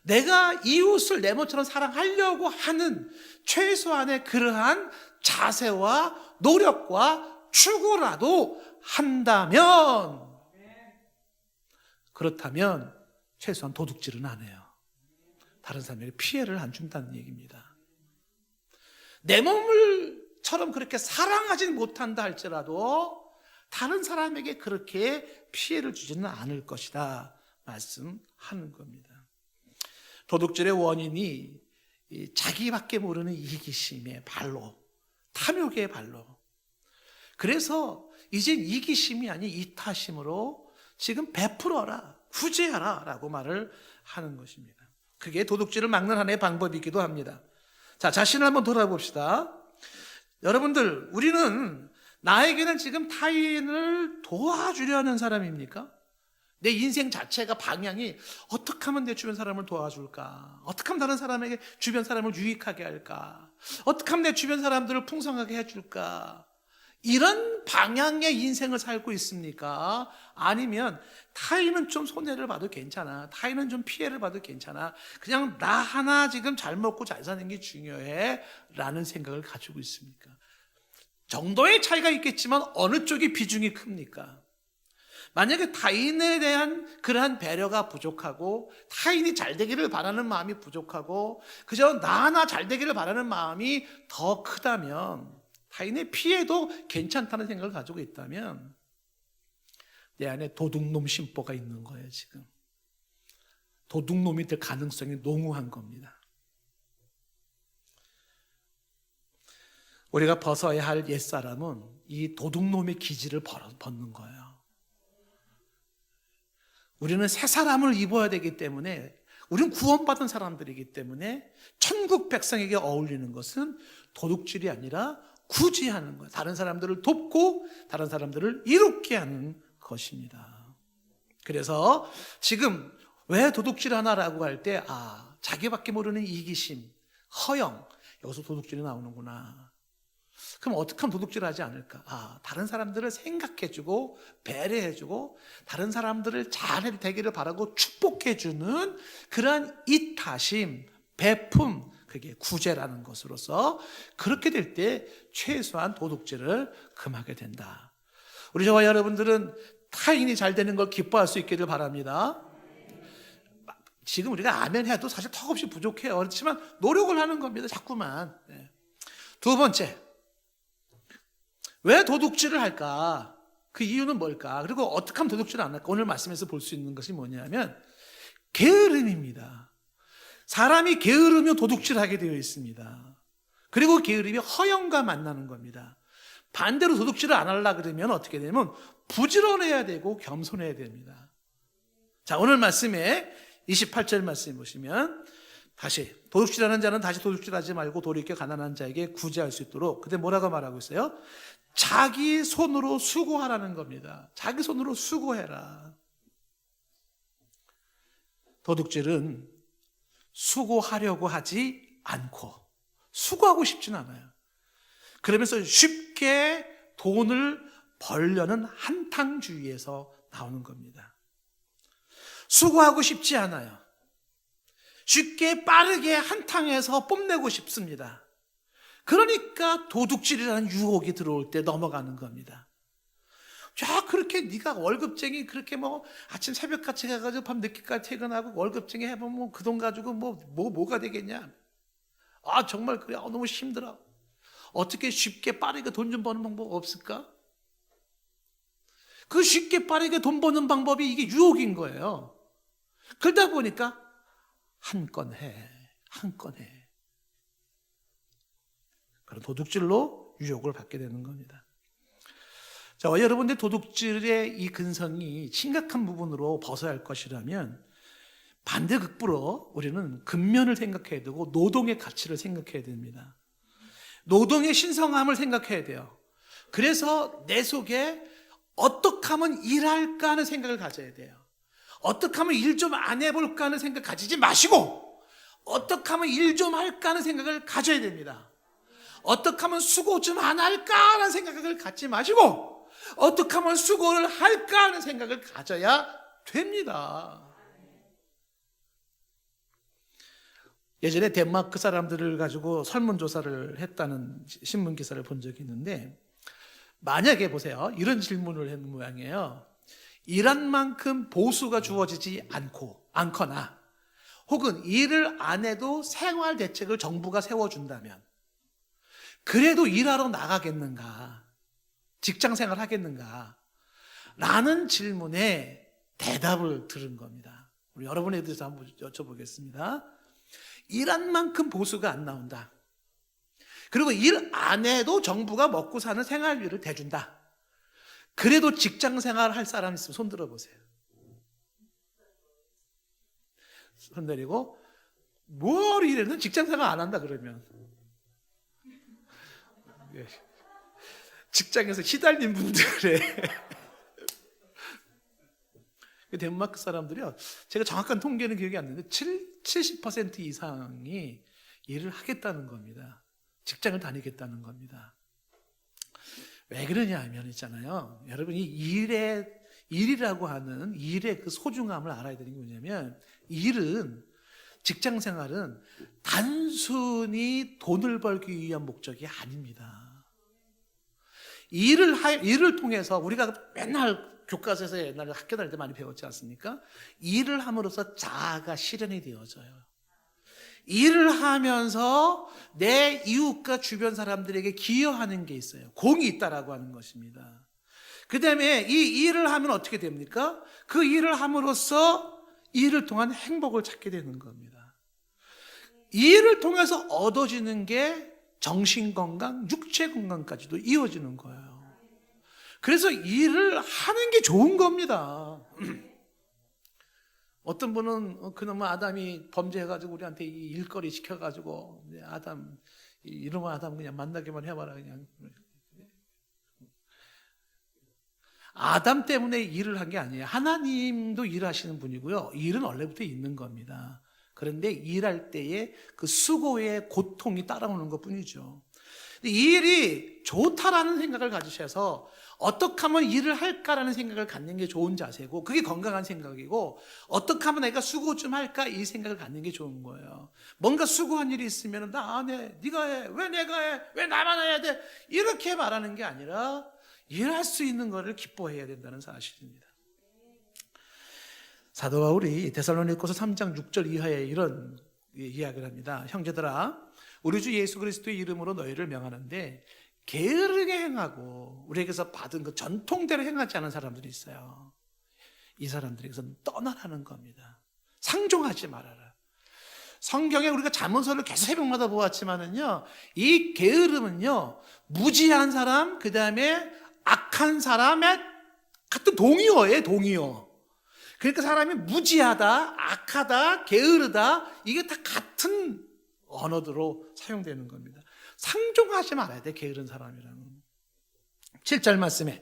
내가 이웃을 내 몸처럼 사랑하려고 하는 최소한의 그러한 자세와 노력과 추구라도 한다면, 그렇다면 최소한 도둑질은 안 해요. 다른 사람에게 피해를 안 준다는 얘기입니다. 내 몸을처럼 그렇게 사랑하진 못한다 할지라도 다른 사람에게 그렇게 피해를 주지는 않을 것이다 말씀하는 겁니다. 도둑질의 원인이 자기밖에 모르는 이기심의 발로, 탐욕의 발로. 그래서 이젠 이기심이 아닌 이타심으로 지금 베풀어라, 구제하라 라고 말을 하는 것입니다. 그게 도둑질을 막는 하나의 방법이기도 합니다. 자, 자신을 한번 돌아봅시다. 여러분들, 우리는 나에게는 지금 타인을 도와주려는 사람입니까? 내 인생 자체가 방향이 어떻게 하면 내 주변 사람을 도와줄까? 어떻게 하면 다른 사람에게 주변 사람을 유익하게 할까? 어떻게 하면 내 주변 사람들을 풍성하게 해줄까? 이런 방향의 인생을 살고 있습니까? 아니면 타인은 좀 손해를 봐도 괜찮아, 타인은 좀 피해를 봐도 괜찮아, 그냥 나 하나 지금 잘 먹고 잘 사는 게 중요해 라는 생각을 가지고 있습니까? 정도의 차이가 있겠지만 어느 쪽이 비중이 큽니까? 만약에 타인에 대한 그러한 배려가 부족하고 타인이 잘 되기를 바라는 마음이 부족하고 그저 나 하나 잘 되기를 바라는 마음이 더 크다면, 타인의 피해도 괜찮다는 생각을 가지고 있다면 내 안에 도둑놈 심보가 있는 거예요. 지금 도둑놈이 될 가능성이 농후한 겁니다. 우리가 벗어야 할 옛사람은 이 도둑놈의 기질을 벗는 거예요. 우리는 새 사람을 입어야 되기 때문에, 우리는 구원받은 사람들이기 때문에 천국 백성에게 어울리는 것은 도둑질이 아니라 구제하는 거예요. 다른 사람들을 돕고 다른 사람들을 이롭게 하는 것입니다. 그래서 지금 왜 도둑질 하나라고 할 때 자기밖에 모르는 이기심, 허영, 여기서 도둑질이 나오는구나. 그럼 어떻게 하면 도둑질을 하지 않을까? 다른 사람들을 생각해주고 배려해주고 다른 사람들을 잘 되기를 바라고 축복해주는 그러한 이타심, 베품, 그게 구제라는 것으로서 그렇게 될 때 최소한 도둑질을 금하게 된다. 우리 저와 여러분들은 타인이 잘 되는 걸 기뻐할 수 있기를 바랍니다. 지금 우리가 아멘 해도 사실 턱없이 부족해요. 그렇지만 노력을 하는 겁니다. 자꾸만. 두 번째, 왜 도둑질을 할까? 그 이유는 뭘까? 그리고 어떻게 하면 도둑질을 안 할까? 오늘 말씀에서 볼 수 있는 것이 뭐냐면 게으름입니다. 사람이 게으르면 도둑질하게 되어 있습니다. 그리고 게으름이 허영과 만나는 겁니다. 반대로 도둑질을 안 하려고 그러면 어떻게 되냐면 부지런해야 되고 겸손해야 됩니다. 자, 오늘 말씀에 28절 말씀 보시면 다시 도둑질하는 자는 다시 도둑질하지 말고 돌이켜 가난한 자에게 구제할 수 있도록, 그때 뭐라고 말하고 있어요? 자기 손으로 수고하라는 겁니다. 자기 손으로 수고해라. 도둑질은 수고하려고 하지 않고 수고하고 싶진 않아요. 그러면서 쉽게 돈을 벌려는 한탕주의에서 나오는 겁니다. 수고하고 싶지 않아요. 쉽게 빠르게 한탕에서 뽐내고 싶습니다. 그러니까 도둑질이라는 유혹이 들어올 때 넘어가는 겁니다. 자, 그렇게 네가 월급쟁이 그렇게 아침 새벽같이 가가지고 밤 늦게까지 퇴근하고 월급쟁이 해보면 그 돈 가지고 뭐가 되겠냐? 정말 그래. 너무 힘들어. 어떻게 쉽게 빠르게 돈 좀 버는 방법 없을까? 그 쉽게 빠르게 돈 버는 방법이 이게 유혹인 거예요. 그러다 보니까 한 건 해. 그런 도둑질로 유혹을 받게 되는 겁니다. 자, 여러분들 도둑질의 이 근성이 심각한 부분으로 벗어야 할 것이라면 반대극부로 우리는 근면을 생각해야 되고 노동의 가치를 생각해야 됩니다. 노동의 신성함을 생각해야 돼요. 그래서 내 속에 어떻게 하면 일할까 하는 생각을 가져야 돼요. 어떻게 하면 일 좀 안 해볼까 하는 생각 가지지 마시고 어떻게 하면 일 좀 할까 하는 생각을 가져야 됩니다. 어떻게 하면 수고 좀 안 할까 하는 생각을 갖지 마시고 어떻게 하면 수고를 할까 하는 생각을 가져야 됩니다. 예전에 덴마크 사람들을 가지고 설문조사를 했다는 신문기사를 본 적이 있는데 만약에 보세요. 이런 질문을 했는 모양이에요. 일한 만큼 보수가 주어지지 않거나 혹은 일을 안 해도 생활 대책을 정부가 세워준다면 그래도 일하러 나가겠는가? 직장 생활 하겠는가? 라는 질문에 대답을 들은 겁니다. 우리 여러분에 대해서 한번 여쭤보겠습니다. 일한 만큼 보수가 안 나온다. 그리고 일 안 해도 정부가 먹고 사는 생활비를 대준다. 그래도 직장 생활 할 사람 있으면 손 들어보세요. 손 내리고 뭘 이래는 직장 생활 안 한다 그러면 직장에서 시달린 분들의 덴마크 사람들이요. 제가 정확한 통계는 기억이 안 나는데 70% 이상이 일을 하겠다는 겁니다. 직장을 다니겠다는 겁니다. 왜 그러냐 하면 있잖아요. 여러분이 일이라고 하는 일의 그 소중함을 알아야 되는 게 뭐냐면 직장 생활은 단순히 돈을 벌기 위한 목적이 아닙니다. 일을 통해서 우리가 맨날 교과서에서 옛날에 학교 다닐 때 많이 배웠지 않습니까? 일을 함으로써 자아가 실현이 되어져요. 일을 하면서 내 이웃과 주변 사람들에게 기여하는 게 있어요. 공이 있다라고 하는 것입니다. 그 다음에 이 일을 하면 어떻게 됩니까? 그 일을 함으로써 일을 통한 행복을 찾게 되는 겁니다. 이 일을 통해서 얻어지는 게 정신건강, 육체건강까지도 이어지는 거예요. 그래서 일을 하는 게 좋은 겁니다. 어떤 분은 그놈의 아담이 범죄해가지고 우리한테 이 일거리 시켜가지고 이놈의 아담 그냥 만나기만 해봐라 그냥. 아담 때문에 일을 한 게 아니에요. 하나님도 일하시는 분이고요. 일은 원래부터 있는 겁니다. 그런데 일할 때에 그 수고의 고통이 따라오는 것 뿐이죠. 이 일이 좋다라는 생각을 가지셔서 어떻게 하면 일을 할까라는 생각을 갖는 게 좋은 자세고 그게 건강한 생각이고 어떻게 하면 내가 수고 좀 할까 이 생각을 갖는 게 좋은 거예요. 뭔가 수고한 일이 있으면 나 안 해, 네가 해, 왜 내가 해, 왜 나만 해야 돼 이렇게 말하는 게 아니라 일할 수 있는 것을 기뻐해야 된다는 사실입니다. 사도 바울이 데살로니가서 3장 6절 이하에 이런 이야기를 합니다. 형제들아 우리 주 예수 그리스도의 이름으로 너희를 명하는데 게으르게 행하고 우리에게서 받은 그 전통대로 행하지 않은 사람들이 있어요. 이 사람들에게서는 떠나라는 겁니다. 상종하지 말아라. 성경에 우리가 잠언서를 계속 새벽마다 보았지만은요, 이 게으름은요 무지한 사람, 그 다음에 악한 사람의 같은 동의어예요. 동의어. 그러니까 사람이 무지하다, 악하다, 게으르다 이게 다 같은 언어로 사용되는 겁니다. 상종하지 말아야 돼, 게으른 사람이라는. 7절 말씀에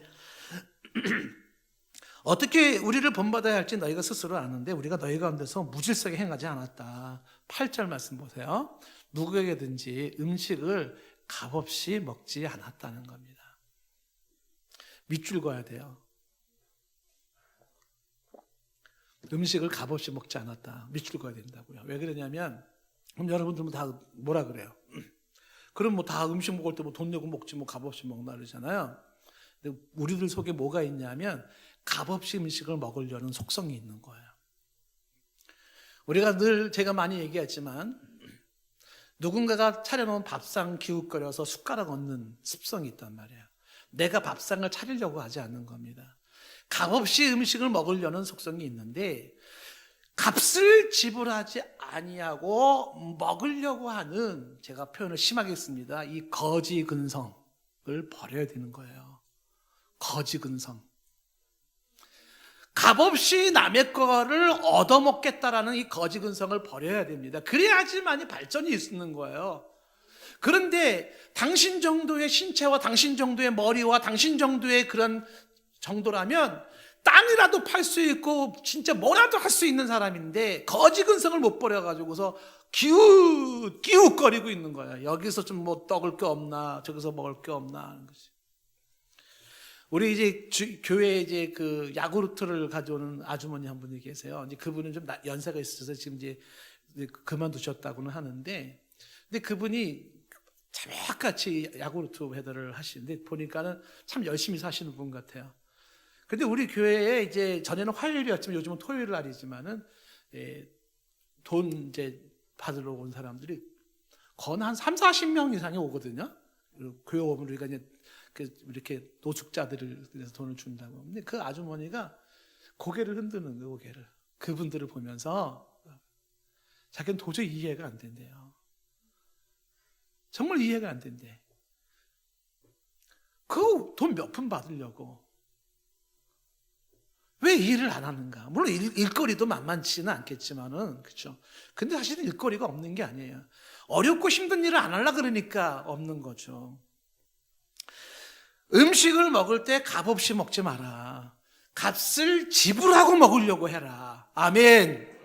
어떻게 우리를 본받아야 할지 너희가 스스로 아는데 우리가 너희 가운데서 무질서하게 행하지 않았다. 8절 말씀 보세요. 누구에게든지 음식을 값없이 먹지 않았다는 겁니다. 밑줄 그어야 돼요. 음식을 값없이 먹지 않았다. 밑줄 그어야 된다고요. 왜 그러냐면 그럼 여러분들은 다 뭐라 그래요? 그럼 뭐 다 음식 먹을 때 뭐 돈 내고 먹지 뭐 값없이 먹나 그러잖아요. 근데 우리들 속에 뭐가 있냐면 값없이 음식을 먹으려는 속성이 있는 거예요. 우리가 늘 제가 많이 얘기했지만 누군가가 차려놓은 밥상 기웃거려서 숟가락 얹는 습성이 있단 말이에요. 내가 밥상을 차리려고 하지 않는 겁니다. 값없이 음식을 먹으려는 속성이 있는데 값을 지불하지 아니하고 먹으려고 하는, 제가 표현을 심하게 했습니다, 이 거지 근성을 버려야 되는 거예요. 거지 근성. 값없이 남의 거를 얻어먹겠다라는 이 거지 근성을 버려야 됩니다. 그래야지만이 발전이 있는 거예요. 그런데 당신 정도의 신체와 당신 정도의 머리와 당신 정도의 그런 정도라면 땅이라도 팔 수 있고 진짜 뭐라도 할 수 있는 사람인데 거지 근성을 못 버려가지고서 기웃거리고 있는 거예요. 여기서 좀 뭐 떡을 게 없나, 저기서 먹을 게 없나 하는 거지. 우리 이제 교회에 이제 그 야구르트를 가져오는 아주머니 한 분이 계세요. 이제 그분은 좀 연세가 있어서 지금 이제 그만두셨다고는 하는데, 근데 그분이 새벽같이 야구르트 배달을 하시는데 보니까는 참 열심히 사시는 분 같아요. 근데 우리 교회에 이제 전에는 화요일이었지만 요즘은 토요일 날이지만은 돈 이제 받으러 온 사람들이 거의 한 30-40명 이상이 오거든요. 교회 오면 우리가 이제 이렇게 노숙자들을 위해서 돈을 준다고. 근데 그 아주머니가 고개를 흔드는 거예요, 고개를. 그분들을 보면서 자기는 도저히 이해가 안 된대요. 정말 이해가 안 된대. 그 돈 몇 푼 받으려고 왜 일을 안 하는가? 물론 일거리도 만만치는 않겠지만은, 그렇죠. 근데 사실은 일거리가 없는 게 아니에요. 어렵고 힘든 일을 안 하려고 그러니까 없는 거죠. 음식을 먹을 때 값없이 먹지 마라. 값을 지불하고 먹으려고 해라. 아멘.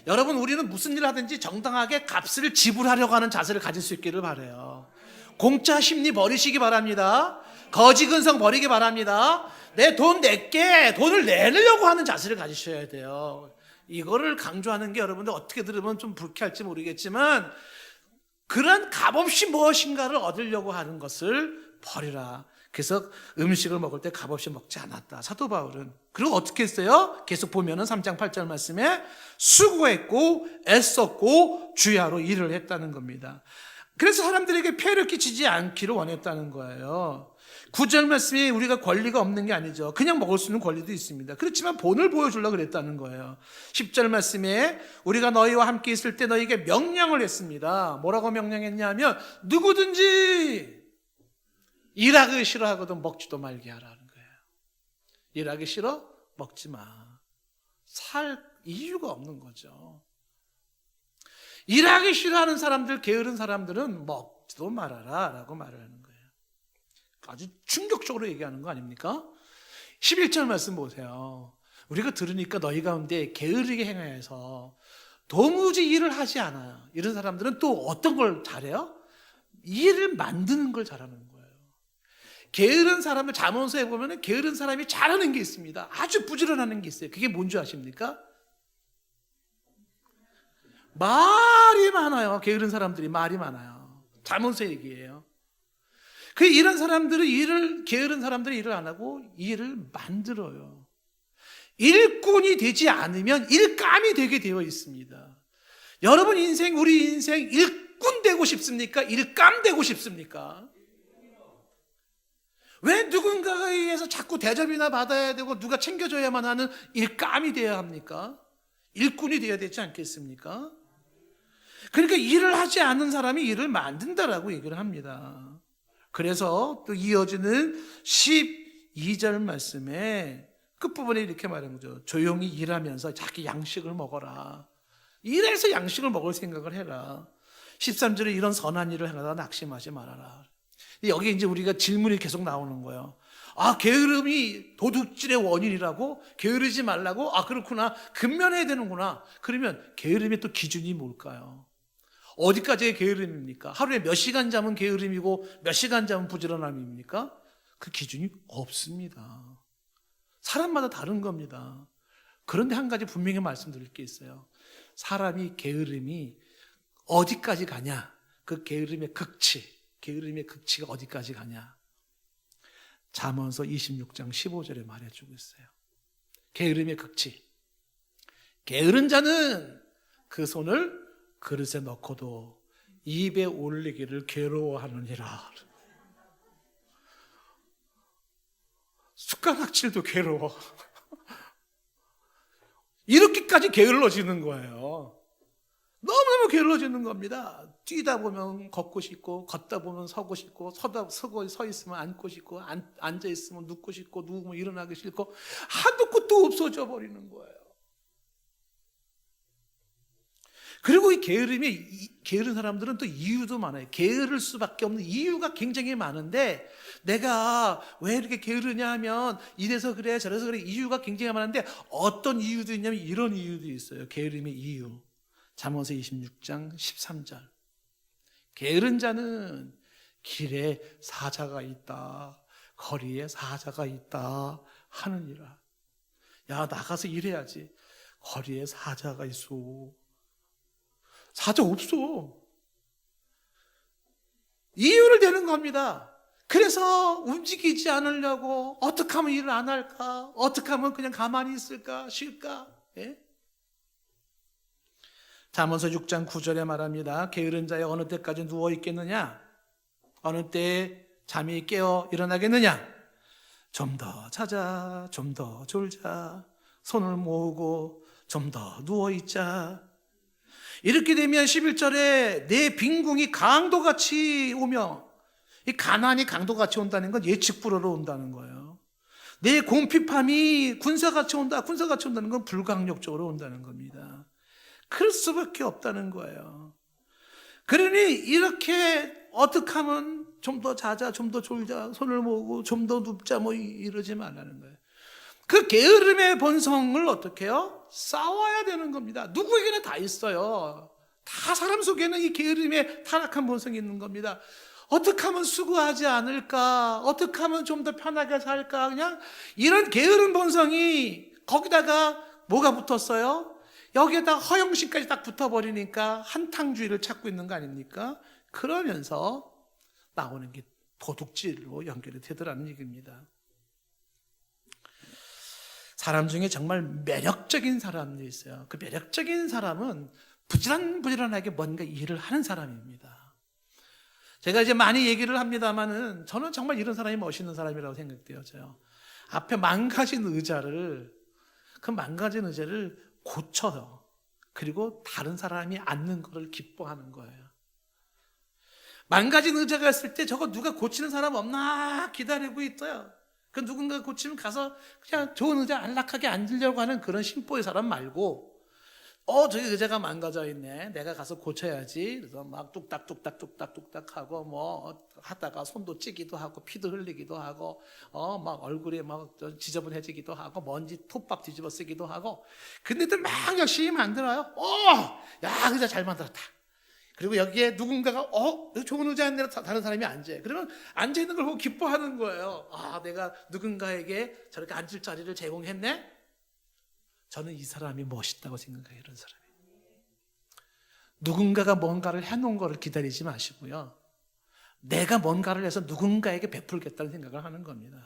여러분, 우리는 무슨 일을 하든지 정당하게 값을 지불하려고 하는 자세를 가질 수 있기를 바라요. 공짜 심리 버리시기 바랍니다. 거지 근성 버리기 바랍니다. 내 돈 낼게, 돈을 내려고 하는 자세를 가지셔야 돼요. 이거를 강조하는 게 여러분들 어떻게 들으면 좀 불쾌할지 모르겠지만, 그런 값없이 무엇인가를 얻으려고 하는 것을 버리라. 그래서 음식을 먹을 때 값없이 먹지 않았다, 사도 바울은. 그리고 어떻게 했어요? 계속 보면은 3장 8절 말씀에 수고했고 애썼고 주야로 일을 했다는 겁니다. 그래서 사람들에게 폐를 끼치지 않기를 원했다는 거예요. 9절 말씀이 우리가 권리가 없는 게 아니죠. 그냥 먹을 수 있는 권리도 있습니다. 그렇지만 본을 보여주려고 그랬다는 거예요. 10절 말씀에 우리가 너희와 함께 있을 때 너희에게 명령을 했습니다. 뭐라고 명령했냐면 누구든지 일하기 싫어하거든 먹지도 말게 하라는 거예요. 일하기 싫어? 먹지 마. 살 이유가 없는 거죠. 일하기 싫어하는 사람들, 게으른 사람들은 먹지도 말아라 라고 말을 하는 거예요. 아주 충격적으로 얘기하는 거 아닙니까? 11절 말씀 보세요. 우리가 들으니까 너희 가운데 게으르게 행하여서 도무지 일을 하지 않아요. 이런 사람들은 또 어떤 걸 잘해요? 일을 만드는 걸 잘하는 거예요. 게으른 사람을 잠언서에 보면 게으른 사람이 잘하는 게 있습니다. 아주 부지런하는 게 있어요. 그게 뭔지 아십니까? 말이 많아요. 게으른 사람들이 말이 많아요. 잠언서 얘기예요. 이런 사람들은 게으른 사람들이 일을 안 하고 일을 만들어요. 일꾼이 되지 않으면 일감이 되게 되어 있습니다. 여러분 인생, 우리 인생 일꾼 되고 싶습니까? 일감 되고 싶습니까? 왜 누군가에 의해서 자꾸 대접이나 받아야 되고 누가 챙겨줘야만 하는 일감이 되어야 합니까? 일꾼이 되어야 되지 않겠습니까? 그러니까 일을 하지 않는 사람이 일을 만든다라고 얘기를 합니다. 그래서 또 이어지는 12절 말씀에 끝부분에 이렇게 말하는 거죠. 조용히 일하면서 자기 양식을 먹어라. 일해서 양식을 먹을 생각을 해라. 13절에 이런 선한 일을 행하다가 낙심하지 말아라. 여기 이제 우리가 질문이 계속 나오는 거예요. 아, 게으름이 도둑질의 원인이라고? 게으르지 말라고? 아, 그렇구나. 근면해야 되는구나. 그러면 게으름의 또 기준이 뭘까요? 어디까지의 게으름입니까? 하루에 몇 시간 자면 게으름이고 몇 시간 자면 부지런함입니까? 그 기준이 없습니다. 사람마다 다른 겁니다. 그런데 한 가지 분명히 말씀드릴 게 있어요. 사람이 게으름이 어디까지 가냐? 그 게으름의 극치가 어디까지 가냐? 잠언서 26장 15절에 말해주고 있어요. 게으름의 극치. 게으른 자는 그 손을 그릇에 넣고도 입에 올리기를 괴로워하느니라. 숟가락질도 괴로워. 이렇게까지 게을러지는 거예요. 너무너무 게을러지는 겁니다. 뛰다 보면 걷고 싶고, 걷다 보면 서고 싶고, 서 있으면 앉고 싶고, 앉아 있으면 눕고 싶고, 누우면 일어나기 싫고, 한도 끝도 없어져 버리는 거예요. 그리고 이 게으른 사람들은 또 이유도 많아요. 게으를 수밖에 없는 이유가 굉장히 많은데, 내가 왜 이렇게 게으르냐 하면 이래서 그래 저래서 그래 이유가 굉장히 많은데, 어떤 이유도 있냐면 이런 이유도 있어요. 게으름의 이유. 잠언서 26장 13절. 게으른 자는 길에 사자가 있다, 거리에 사자가 있다 하느니라. 야, 나가서 일해야지. 거리에 사자가 있어. 사자 없어. 이유를 대는 겁니다. 그래서 움직이지 않으려고, 어떻게 하면 일을 안 할까? 어떻게 하면 그냥 가만히 있을까? 쉴까? 예? 잠언서 6장 9절에 말합니다. 게으른 자여 어느 때까지 누워 있겠느냐? 어느 때에 잠이 깨어 일어나겠느냐? 좀 더 자자, 좀 더 졸자, 손을 모으고 좀 더 누워 있자. 이렇게 되면 11절에 내 빈궁이 강도같이 오며, 이 가난이 강도같이 온다는 건 예측 불허로 온다는 거예요. 내 공핍함이 군사같이 온다, 군사같이 온다는 건 불강력적으로 온다는 겁니다. 그럴 수밖에 없다는 거예요. 그러니 이렇게 어떻게 하면 좀 더 자자, 좀 더 졸자, 손을 모으고 좀 더 눕자 뭐 이러지 말라는 거예요. 그 게으름의 본성을 어떻게 해요? 싸워야 되는 겁니다. 누구에게나 다 있어요. 다 사람 속에는 이 게으름의 타락한 본성이 있는 겁니다. 어떻게 하면 수고하지 않을까? 어떻게 하면 좀 더 편하게 살까? 그냥 이런 게으른 본성이, 거기다가 뭐가 붙었어요? 여기에다 허영심까지 딱 붙어버리니까 한탕주의를 찾고 있는 거 아닙니까? 그러면서 나오는 게 도둑질로 연결이 되더라는 얘기입니다. 사람 중에 정말 매력적인 사람도 있어요. 그 매력적인 사람은 부지런하게 뭔가 일을 하는 사람입니다. 제가 이제 많이 얘기를 합니다만은 저는 정말 이런 사람이 멋있는 사람이라고 생각되어져요. 앞에 망가진 의자를, 그 망가진 의자를 고쳐요. 그리고 다른 사람이 앉는 것을 기뻐하는 거예요. 망가진 의자가 있을 때 저거 누가 고치는 사람 없나 기다리고 있어요. 그 누군가 고치면 가서 그냥 좋은 의자 안락하게 앉으려고 하는 그런 심보의 사람 말고, 저기 의자가 망가져 있네, 내가 가서 고쳐야지. 그래서 막 뚝딱뚝딱 하고 뭐 하다가 손도 찌기도 하고 피도 흘리기도 하고 막 얼굴에 막 지저분해지기도 하고 먼지 톱밥 뒤집어 쓰기도 하고, 근데도 막 열심히 만들어요. 야, 의자 잘 만들었다. 그리고 여기에 누군가가 좋은 의자 있네, 다른 사람이 앉아요. 그러면 앉아있는 걸 보고 기뻐하는 거예요. 내가 누군가에게 저렇게 앉을 자리를 제공했네. 저는 이 사람이 멋있다고 생각해요. 이런 사람이. 누군가가 뭔가를 해놓은 거를 기다리지 마시고요, 내가 뭔가를 해서 누군가에게 베풀겠다는 생각을 하는 겁니다.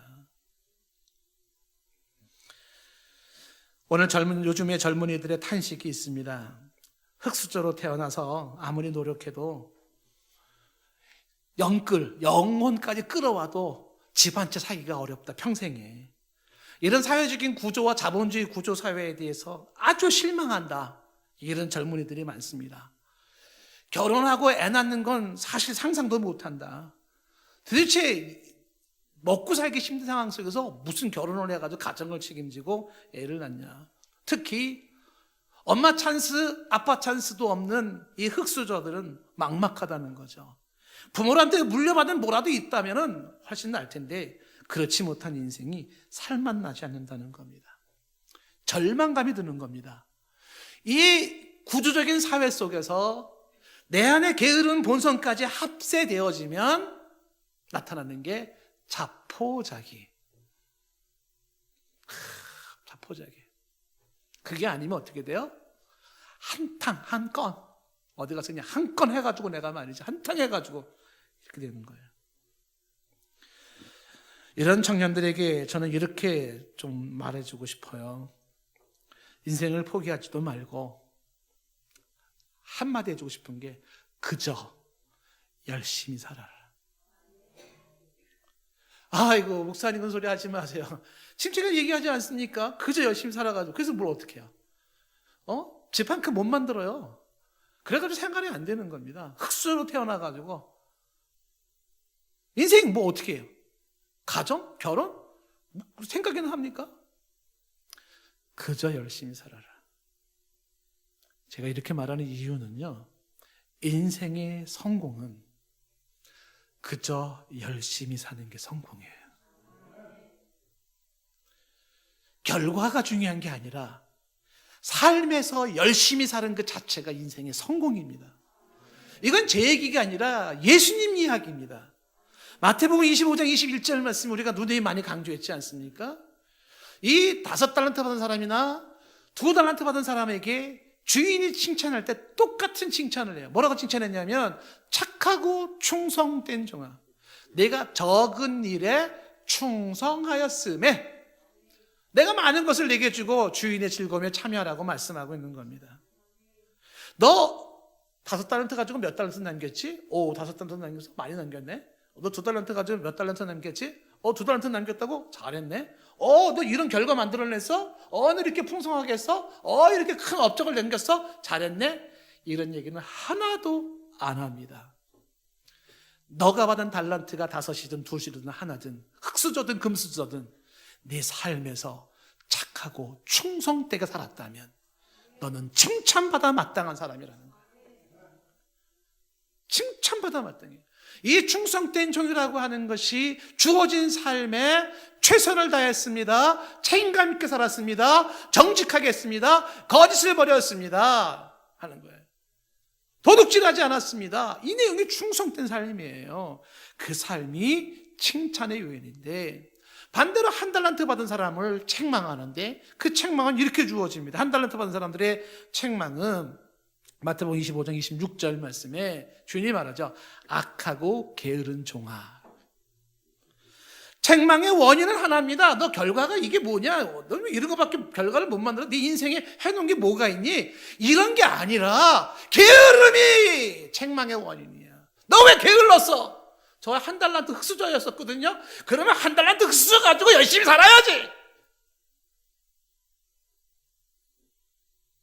오늘 요즘의 젊은이들의 탄식이 있습니다. 흙수저로 태어나서 아무리 노력해도 영혼까지 끌어와도 집 한 채 사기가 어렵다, 평생에. 이런 사회적인 구조와 자본주의 구조 사회에 대해서 아주 실망한다, 이런 젊은이들이 많습니다. 결혼하고 애 낳는 건 사실 상상도 못한다. 도대체 먹고 살기 힘든 상황 속에서 무슨 결혼을 해가지고 가정을 책임지고 애를 낳냐. 특히 엄마 찬스, 아빠 찬스도 없는 이 흙수저들은 막막하다는 거죠. 부모한테 물려받은 뭐라도 있다면 훨씬 나을 텐데, 그렇지 못한 인생이 살맛나지 않는다는 겁니다. 절망감이 드는 겁니다. 이 구조적인 사회 속에서 내 안에 게으른 본성까지 합세되어지면 나타나는 게 자포자기. 자포자기. 그게 아니면 어떻게 돼요? 한 건, 어디 가서 그냥 한 건 해가지고 내가 말이지, 한탕 해가지고 이렇게 되는 거예요. 이런 청년들에게 저는 이렇게 좀 말해주고 싶어요. 인생을 포기하지도 말고 한마디 해주고 싶은 게, 그저 열심히 살아라. 아이고 목사님 그런 소리 하지 마세요. 지금 제가 얘기하지 않습니까? 그저 열심히 살아가지고 그래서 뭘 어떻게 해요? 집 한 칸 못 만들어요. 그래가지고 생활이 안 되는 겁니다. 흙수저로 태어나가지고 인생 뭐 어떻게 해요? 가정? 결혼? 생각이나 합니까? 그저 열심히 살아라. 제가 이렇게 말하는 이유는요, 인생의 성공은 그저 열심히 사는 게 성공이에요. 결과가 중요한 게 아니라 삶에서 열심히 사는 그 자체가 인생의 성공입니다. 이건 제 얘기가 아니라 예수님 이야기입니다. 마태복음 25장 21절 말씀 우리가 누누이 많이 강조했지 않습니까? 이 5달란트 받은 사람이나 2달란트 받은 사람에게 주인이 칭찬할 때 똑같은 칭찬을 해요. 뭐라고 칭찬했냐면 착하고 충성된 종아, 내가 적은 일에 충성하였음에 내가 많은 것을 내게 주고 주인의 즐거움에 참여하라고 말씀하고 있는 겁니다. 너 5달란트 가지고 몇 달란트 남겼지? 5달란트 남겨서 많이 남겼네. 너 2달란트 가지고 몇 달란트 남겼지? 2달란트 남겼다고? 잘했네. 너 이런 결과 만들어냈어? 너 이렇게 풍성하게 했어? 이렇게 큰 업적을 남겼어? 잘했네. 이런 얘기는 하나도 안 합니다. 너가 받은 달란트가 5이든 2이든 하나든 흙수저든 금수저든 네 삶에서 착하고 충성되게 살았다면 너는 칭찬받아 마땅한 사람이라는 거예요. 칭찬받아 마땅해. 이 충성된 종이라고 하는 것이 주어진 삶에 최선을 다했습니다. 책임감 있게 살았습니다. 정직하게 했습니다. 거짓을 버렸습니다. 하는 거예요. 도둑질하지 않았습니다. 이 내용이 충성된 삶이에요. 그 삶이 칭찬의 요인인데, 반대로 1달란트 받은 사람을 책망하는데 그 책망은 이렇게 주어집니다. 1달란트 받은 사람들의 책망은 마태복음 25장 26절 말씀에 주인이 말하죠. 악하고 게으른 종아. 책망의 원인은 하나입니다. 너 결과가 이게 뭐냐? 너 이런 거밖에 결과를 못 만들어? 네 인생에 해놓은 게 뭐가 있니? 이런 게 아니라 게으름이 책망의 원인이야. 너 왜 게을렀어? 저 1달란트 흙수저였었거든요. 그러면 1달란트 흙수저 가지고 열심히 살아야지.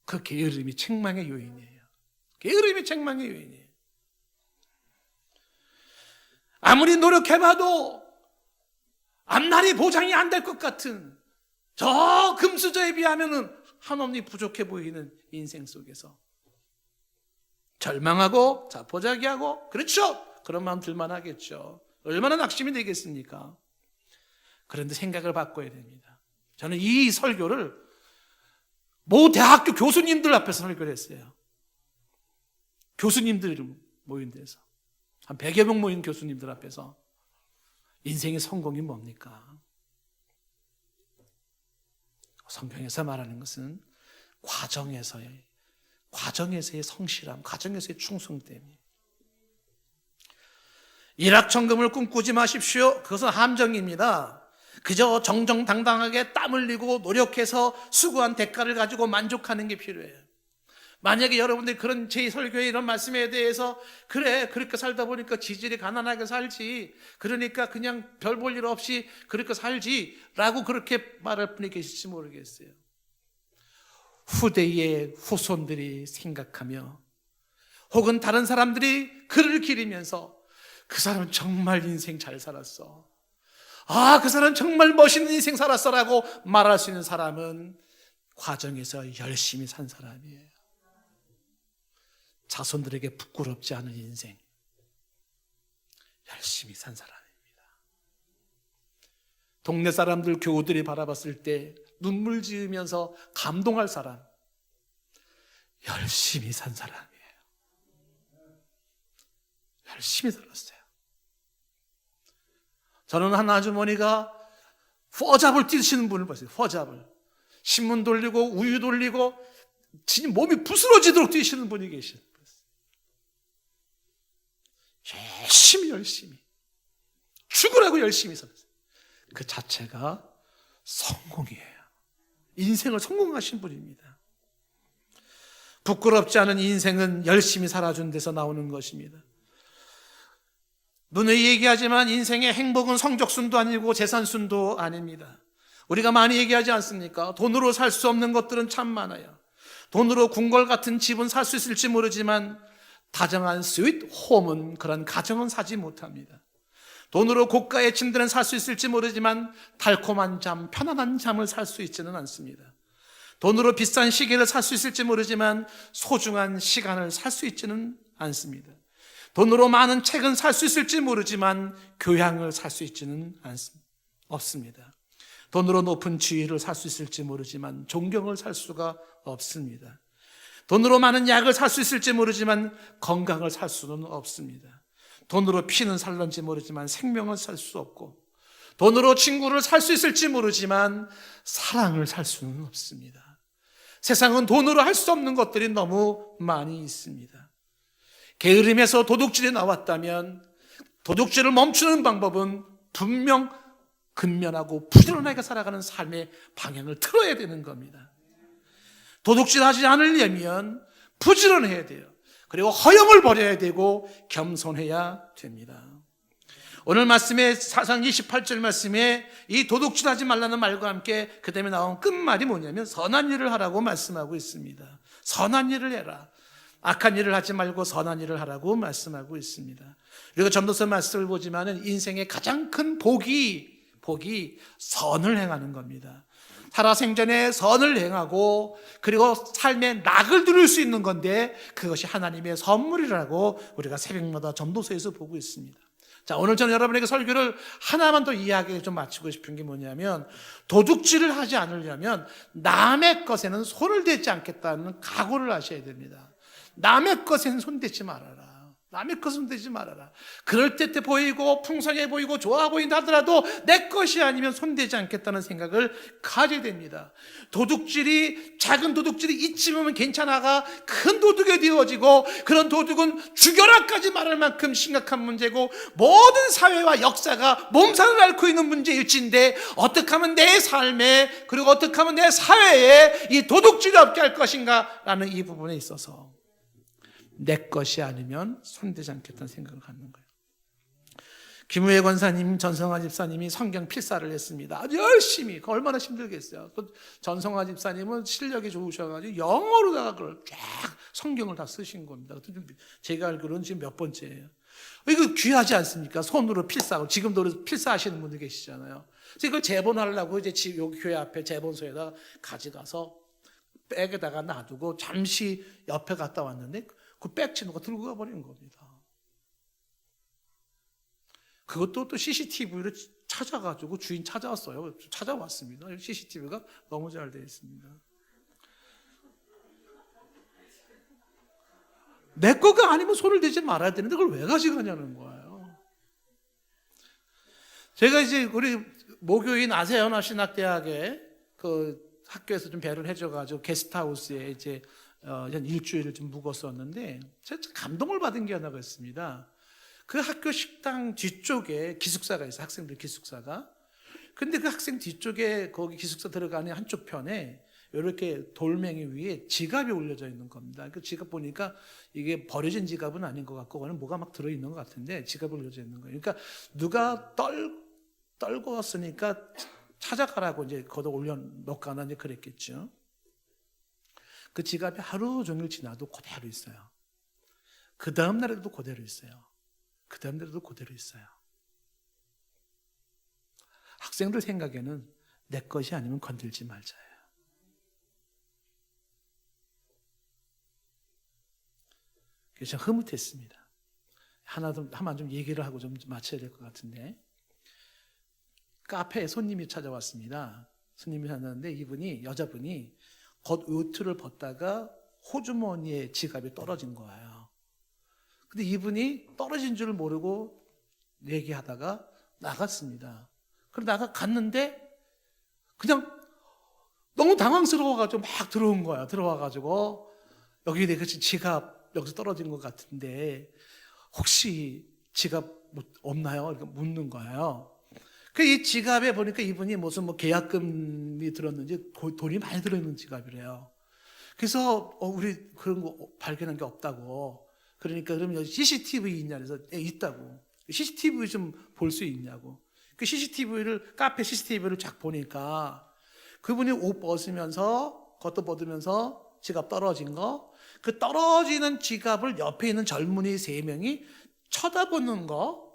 그 게으름이 책망의 요인이에요. 게으름이 책망의 요인이에요. 아무리 노력해봐도 앞날이 보장이 안 될 것 같은 저 금수저에 비하면은 한없이 부족해 보이는 인생 속에서 절망하고 자포자기하고, 그렇죠? 그런 마음 들만 하겠죠. 얼마나 낙심이 되겠습니까? 그런데 생각을 바꿔야 됩니다. 저는 이 설교를 모 대학교 교수님들 앞에서 설교를 했어요. 교수님들 모인 데서 한 100여 명 모인 교수님들 앞에서 인생의 성공이 뭡니까? 성경에서 말하는 것은 과정에서의 성실함, 과정에서의 충성됨이. 일확천금을 꿈꾸지 마십시오. 그것은 함정입니다. 그저 정정당당하게 땀 흘리고 노력해서 수고한 대가를 가지고 만족하는 게 필요해요. 만약에 여러분들이 그런 제 설교의 이런 말씀에 대해서 그래 그렇게 살다 보니까 지질이 가난하게 살지, 그러니까 그냥 별 볼 일 없이 그렇게 살지 라고 그렇게 말할 분이 계실지 모르겠어요. 후대의 후손들이 생각하며 혹은 다른 사람들이 그를 기리면서 그 사람은 정말 인생 잘 살았어, 그 사람은 정말 멋있는 인생 살았어 라고 말할 수 있는 사람은 과정에서 열심히 산 사람이에요. 자손들에게 부끄럽지 않은 인생, 열심히 산 사람입니다. 동네 사람들, 교우들이 바라봤을 때 눈물 지으면서 감동할 사람, 열심히 산 사람이에요. 열심히 살았어요. 저는 한 아주머니가 퍼잡을 뛰시는 분을 봤어요. 퍼잡을. 신문 돌리고 우유 돌리고 진짜 몸이 부스러지도록 뛰시는 분이 계셨어요. 열심히 죽으라고 열심히 살았어요. 그 자체가 성공이에요. 인생을 성공하신 분입니다. 부끄럽지 않은 인생은 열심히 살아준 데서 나오는 것입니다. 누누이 얘기하지만 인생의 행복은 성적순도 아니고 재산순도 아닙니다. 우리가 많이 얘기하지 않습니까? 돈으로 살 수 없는 것들은 참 많아요. 돈으로 궁궐 같은 집은 살 수 있을지 모르지만 다정한 스윗 홈은, 그런 가정은 사지 못합니다. 돈으로 고가의 침대는 살 수 있을지 모르지만 달콤한 잠, 편안한 잠을 살 수 있지는 않습니다. 돈으로 비싼 시계를 살 수 있을지 모르지만 소중한 시간을 살 수 있지는 않습니다. 돈으로 많은 책은 살 수 있을지 모르지만 교양을 살 수 있지는 없습니다. 돈으로 높은 지위를 살 수 있을지 모르지만 존경을 살 수가 없습니다. 돈으로 많은 약을 살 수 있을지 모르지만 건강을 살 수는 없습니다. 돈으로 피는 살는지 모르지만 생명을 살 수 없고, 돈으로 친구를 살 수 있을지 모르지만 사랑을 살 수는 없습니다. 세상은 돈으로 할 수 없는 것들이 너무 많이 있습니다. 게으름에서 도둑질이 나왔다면 도둑질을 멈추는 방법은 분명 근면하고 부지런하게 살아가는 삶의 방향을 틀어야 되는 겁니다. 도둑질하지 않으려면 부지런해야 돼요. 그리고 허영을 버려야 되고 겸손해야 됩니다. 오늘 말씀에 사상 28절 말씀에 이 도둑질하지 말라는 말과 함께 그 다음에 나온 끝말이 뭐냐면 선한 일을 하라고 말씀하고 있습니다. 선한 일을 해라. 악한 일을 하지 말고 선한 일을 하라고 말씀하고 있습니다. 그리고 전도서 말씀을 보지만은 인생의 가장 큰 복이 선을 행하는 겁니다. 살아생전에 선을 행하고 그리고 삶의 낙을 누릴 수 있는 건데 그것이 하나님의 선물이라고 우리가 새벽마다 전도서에서 보고 있습니다. 자, 오늘 저는 여러분에게 설교를 하나만 더 이야기 좀 마치고 싶은 게 뭐냐면, 도둑질을 하지 않으려면 남의 것에는 손을 대지 않겠다는 각오를 하셔야 됩니다. 남의 것에는 손대지 말아라. 남의 것은 되지 말아라. 그럴듯해 보이고 풍성해 보이고 좋아 보인다 하더라도 내 것이 아니면 손대지 않겠다는 생각을 가져야 됩니다. 작은 도둑질이 이쯤이면 괜찮아가 큰 도둑이 되어지고, 그런 도둑은 죽여라까지 말할 만큼 심각한 문제고 모든 사회와 역사가 몸살을 앓고 있는 문제일진데, 어떻게 하면 내 삶에 그리고 어떻게 하면 내 사회에 이 도둑질이 없게 할 것인가 라는 이 부분에 있어서 내 것이 아니면 손대지 않겠다는 생각을 갖는 거예요. 김우혜 권사님, 전성화 집사님이 성경 필사를 했습니다. 아주 열심히. 얼마나 힘들겠어요. 전성화 집사님은 실력이 좋으셔가지고 영어로다가 그걸 쫙 성경을 다 쓰신 겁니다. 제가 알기로는 지금 몇 번째예요. 이거 귀하지 않습니까? 손으로 필사하고. 지금도 필사하시는 분들 계시잖아요. 그래서 이걸 제본하려고 이제 여기 교회 앞에 제본소에다 가져가서 백에다가 놔두고 잠시 옆에 갔다 왔는데 그 백지 누가 들고 가버리는 겁니다. 그것도 또 CCTV를 찾아가지고 주인 찾아왔어요. 찾아왔습니다. CCTV가 너무 잘 되어 있습니다. 내 거가 아니면 손을 대지 말아야 되는데 그걸 왜 가져가냐는 거예요. 제가 이제 우리 모교인 아세연화 신학대학에 그 학교에서 좀 배를 해줘가지고 게스트하우스에 이제 한 일주일을 좀 묵었었는데 제가 감동을 받은 게 하나가 있습니다. 그 학교 식당 뒤쪽에 기숙사가 있어요. 학생들 기숙사가. 근데 그 학생 뒤쪽에 거기 기숙사 들어가는 한쪽 편에 이렇게 돌멩이 위에 지갑이 올려져 있는 겁니다. 그 지갑 보니까 이게 버려진 지갑은 아닌 것 같고 그거는 뭐가 막 들어있는 것 같은데 지갑이 올려져 있는 거예요. 그러니까 누가 떨고 왔으니까 찾아가라고 이제 거기다 올려놓거나 이제 그랬겠죠. 그 지갑이 하루 종일 지나도 그대로 있어요. 그 다음 날에도 그대로 있어요. 그 다음 날에도 그대로 있어요. 학생들 생각에는 내 것이 아니면 건들지 말자예요. 그래서 좀 흐뭇했습니다. 하나만 좀 얘기를 하고 좀 마쳐야 될 것 같은데, 카페에 손님이 찾아왔습니다. 손님이 찾아왔는데 이분이, 여자분이 겉옷을 벗다가 호주머니에 지갑이 떨어진 거예요. 근데 이분이 떨어진 줄 모르고 얘기하다가 나갔습니다. 그럼 갔는데 그냥 너무 당황스러워가지고 막 들어온 거야. 들어와가지고 여기 내 지갑 여기서 떨어진 것 같은데 혹시 지갑 없나요? 이렇게 묻는 거예요. 이 지갑에 보니까 이분이 무슨 계약금이 들었는지 돈이 많이 들어있는 지갑이래요. 그래서 우리 그런 거 발견한 게 없다고. 그러니까 그러면 여기 CCTV 있냐 그래서 있다고. CCTV 좀 볼 수 있냐고. 그 CCTV를, 카페 CCTV를 쫙 보니까 그분이 옷 벗으면서, 겉도 벗으면서 지갑 떨어진 거, 그 떨어지는 지갑을 옆에 있는 젊은이 3명이 쳐다보는 거,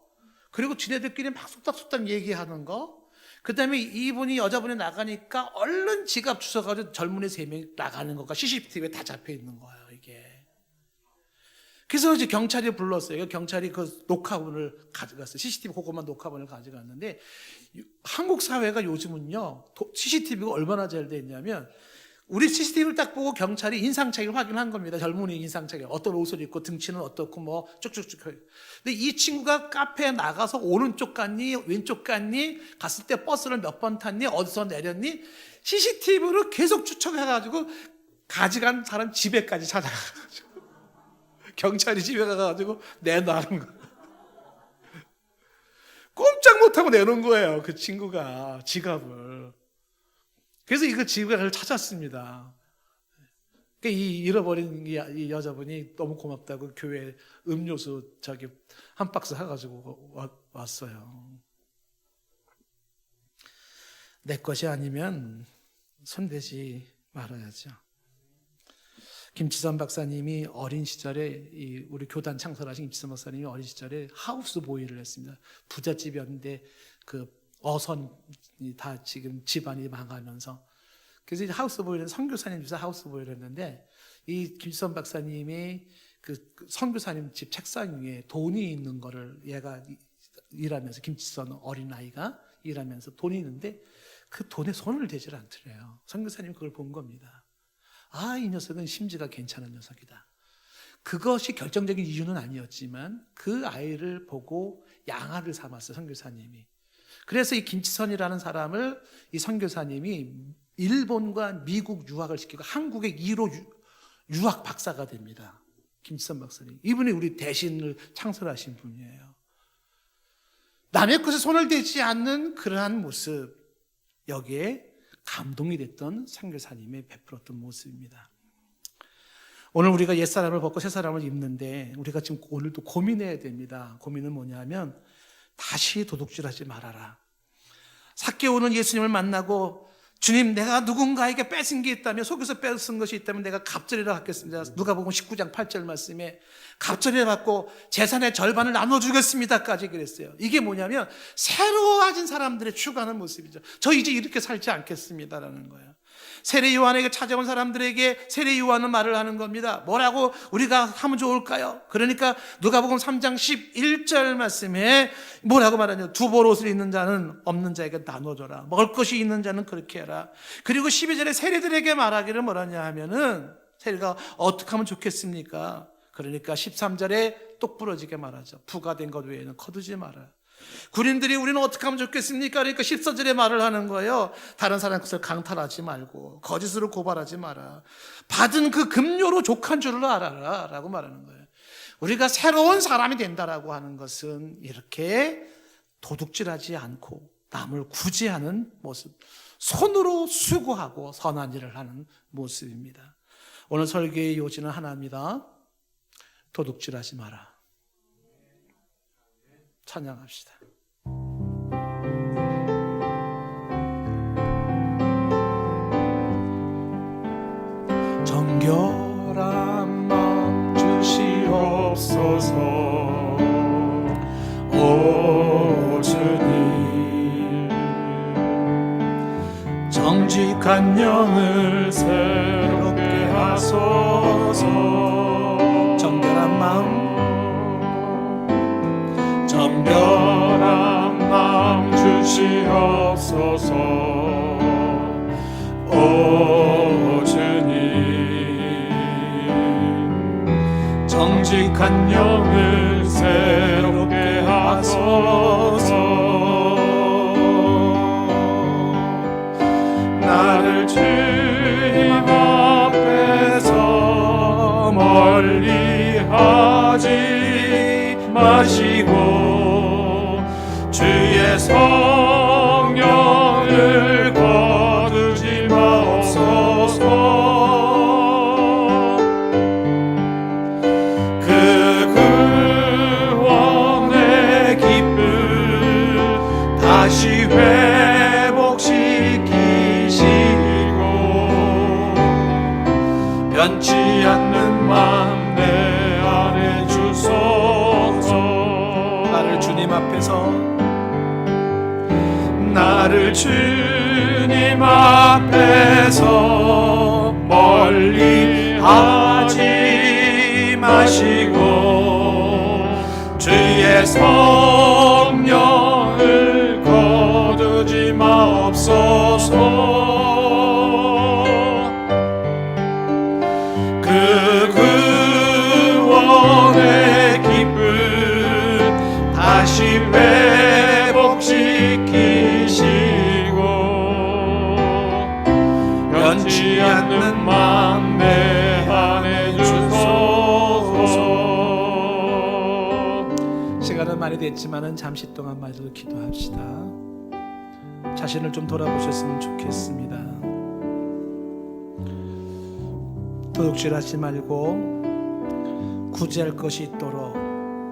그리고 지네들끼리 막 속닥속닥 얘기하는 거, 그 다음에 이분이, 여자분이 나가니까 얼른 지갑 주워가지고 젊은이 3명이 나가는 거가 CCTV에 다 잡혀 있는 거예요, 이게. 그래서 이제 경찰이 불렀어요. 경찰이 그 녹화본을 가져갔어요. CCTV 그것만 녹화본을 가져갔는데, 한국 사회가 요즘은요, CCTV가 얼마나 잘 돼 있냐면, 우리 CCTV를 딱 보고 경찰이 인상착의를 확인한 겁니다. 젊은이 인상착의. 어떤 옷을 입고 등치는 어떻고 뭐 쭉쭉쭉. 근데 이 친구가 카페에 나가서 오른쪽 갔니 왼쪽 갔니 갔을 때 버스를 몇 번 탔니 어디서 내렸니 CCTV를 계속 추적해가지고 가져간 사람 집에까지 찾아가가지고 경찰이 집에 가가지고 내놔는 거예요. 꼼짝 못하고 내놓은 거예요. 그 친구가 지갑을. 그래서 이거 지갑을 찾았습니다. 이 잃어버린 이 여자분이 너무 고맙다고 교회 음료수 한 박스 사가지고 왔어요. 내 것이 아니면 손대지 말아야죠. 김치선 박사님이 어린 시절에, 우리 교단 창설하신 김치선 박사님이 어린 시절에 하우스보이를 했습니다. 부잣집이었는데 어선이 다 지금 집안이 망하면서, 그래서 이제 하우스보이를, 선교사님 집에서 하우스보이를 했는데, 이 김지선 박사님이 그 선교사님 집 책상 위에 돈이 있는 거를, 얘가 일하면서, 김지선 어린아이가 일하면서 돈이 있는데 그 돈에 손을 대질 않더래요. 선교사님이 그걸 본 겁니다. 아, 이 녀석은 심지가 괜찮은 녀석이다. 그것이 결정적인 이유는 아니었지만 그 아이를 보고 양아를 삼았어요, 선교사님이. 그래서 이 김치선이라는 사람을 이 선교사님이 일본과 미국 유학을 시키고 한국의 1호 유학 박사가 됩니다. 김치선 박사님. 이분이 우리 대신을 창설하신 분이에요. 남의 것에 손을 대지 않는 그러한 모습, 여기에 감동이 됐던 선교사님의 베풀었던 모습입니다. 오늘 우리가 옛사람을 벗고 새사람을 입는데 우리가 지금 오늘도 고민해야 됩니다. 고민은 뭐냐면 다시 도둑질하지 말아라. 삭개오는 예수님을 만나고 주님, 내가 누군가에게 뺏은 게 있다면, 속에서 뺏은 것이 있다면 내가 갑절이라 받겠습니다. 누가복음 19장 8절 말씀에 갑절에 받고 재산의 절반을 나눠주겠습니다까지 그랬어요. 이게 뭐냐면 새로워진 사람들의 추구하는 모습이죠. 저 이제 이렇게 살지 않겠습니다라는 거예요. 세례 요한에게 찾아온 사람들에게 세례 요한은 말을 하는 겁니다. 뭐라고 우리가 하면 좋을까요? 그러니까 누가복음 3장 11절 말씀에 뭐라고 말하냐? 두 벌 옷을 입는 자는 없는 자에게 나눠줘라. 먹을 것이 있는 자는 그렇게 해라. 그리고 12절에 세례들에게 말하기를 뭐라냐 하면은, 세례가 어떻게 하면 좋겠습니까? 그러니까 13절에 똑부러지게 말하죠. 부가 된 것 외에는 거두지 마라. 군인들이 우리는 어떻게 하면 좋겠습니까? 그러니까 14절에 말을 하는 거예요. 다른 사람 것을 강탈하지 말고 거짓으로 고발하지 마라. 받은 그 급료로 족한 줄을 알아라 라고 말하는 거예요. 우리가 새로운 사람이 된다라고 하는 것은 이렇게 도둑질하지 않고 남을 구제하는 모습, 손으로 수고하고 선한 일을 하는 모습입니다. 오늘 설교의 요지는 하나입니다. 도둑질하지 마라. 찬양합시다. 정결한 마음 주시옵소서. 오 주님, 정직한 영을 새롭게 하소서. 정결한 마음, 정결한 마음 주시옵소서. 오 주님, 정직한 영을 새롭게 하소서. 나를 주님 앞에서 멀리하지 마시고 주의 성령을 거두지 마옵소서. 그 구원의 길 주님 앞에서 나를 주님 앞에서 멀리 하지 마시고 주의 성령을 거두지 마옵소서. 그 구원의 기쁨 다시 회복시키시고 변치 않는 만내 안에 주소서. 시간은 많이 됐지만은 잠시 동안 마저 기도합시다. 자신을 좀 돌아보셨으면 좋겠습니다. 도둑질하지 말고 구제할 것이 있도록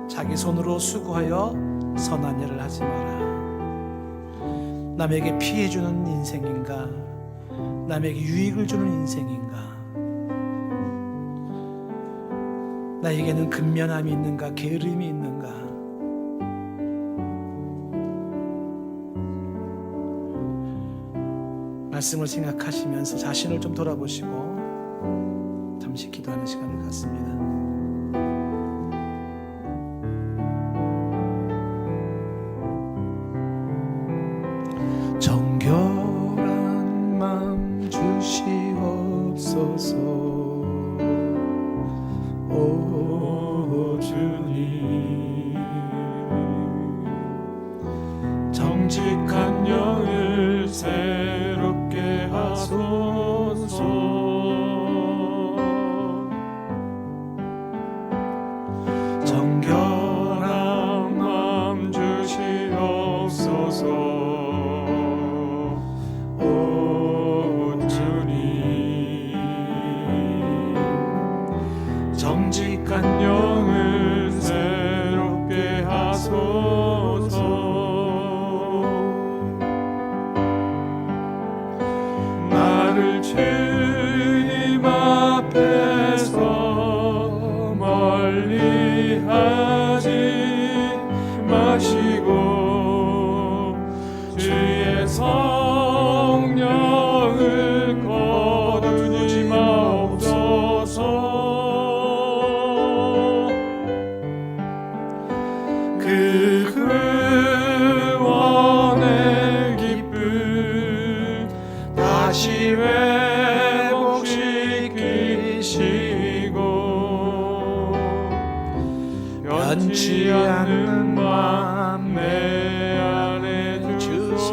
자기 손으로 수고하여 선한 일을 하지 마라. 남에게 피해 주는 인생인가? 남에게 유익을 주는 인생인가? 나에게는 근면함이 있는가? 게으름이 있는가? 말씀을 생각하시면서 자신을 좀 돌아보시고 잠시 기도하는 시간을 갖습니다. 정결한 마음 주시옵소서. 오 주님, 정직한 영을 새롭게 하소서. 정결한 마음 주시옵소서. 오 주님, 정직한 영을 새롭게 하소서. 나를 주님 앞에서 멀리 하지 마시고 주의 성령을 거두지 마옵소서. 그 구원의 기쁨 다시 회복시키시고 변치 않는 마음 내 안에 주소서.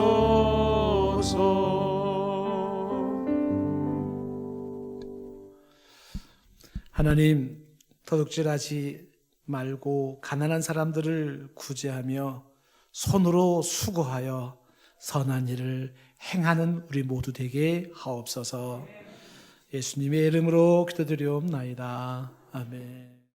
하나님, 도둑질하지 말고 가난한 사람들을 구제하며 손으로 수고하여 선한 일을 행하는 우리 모두 되게 하옵소서. 예수님의 이름으로 기도드리옵나이다. 아멘.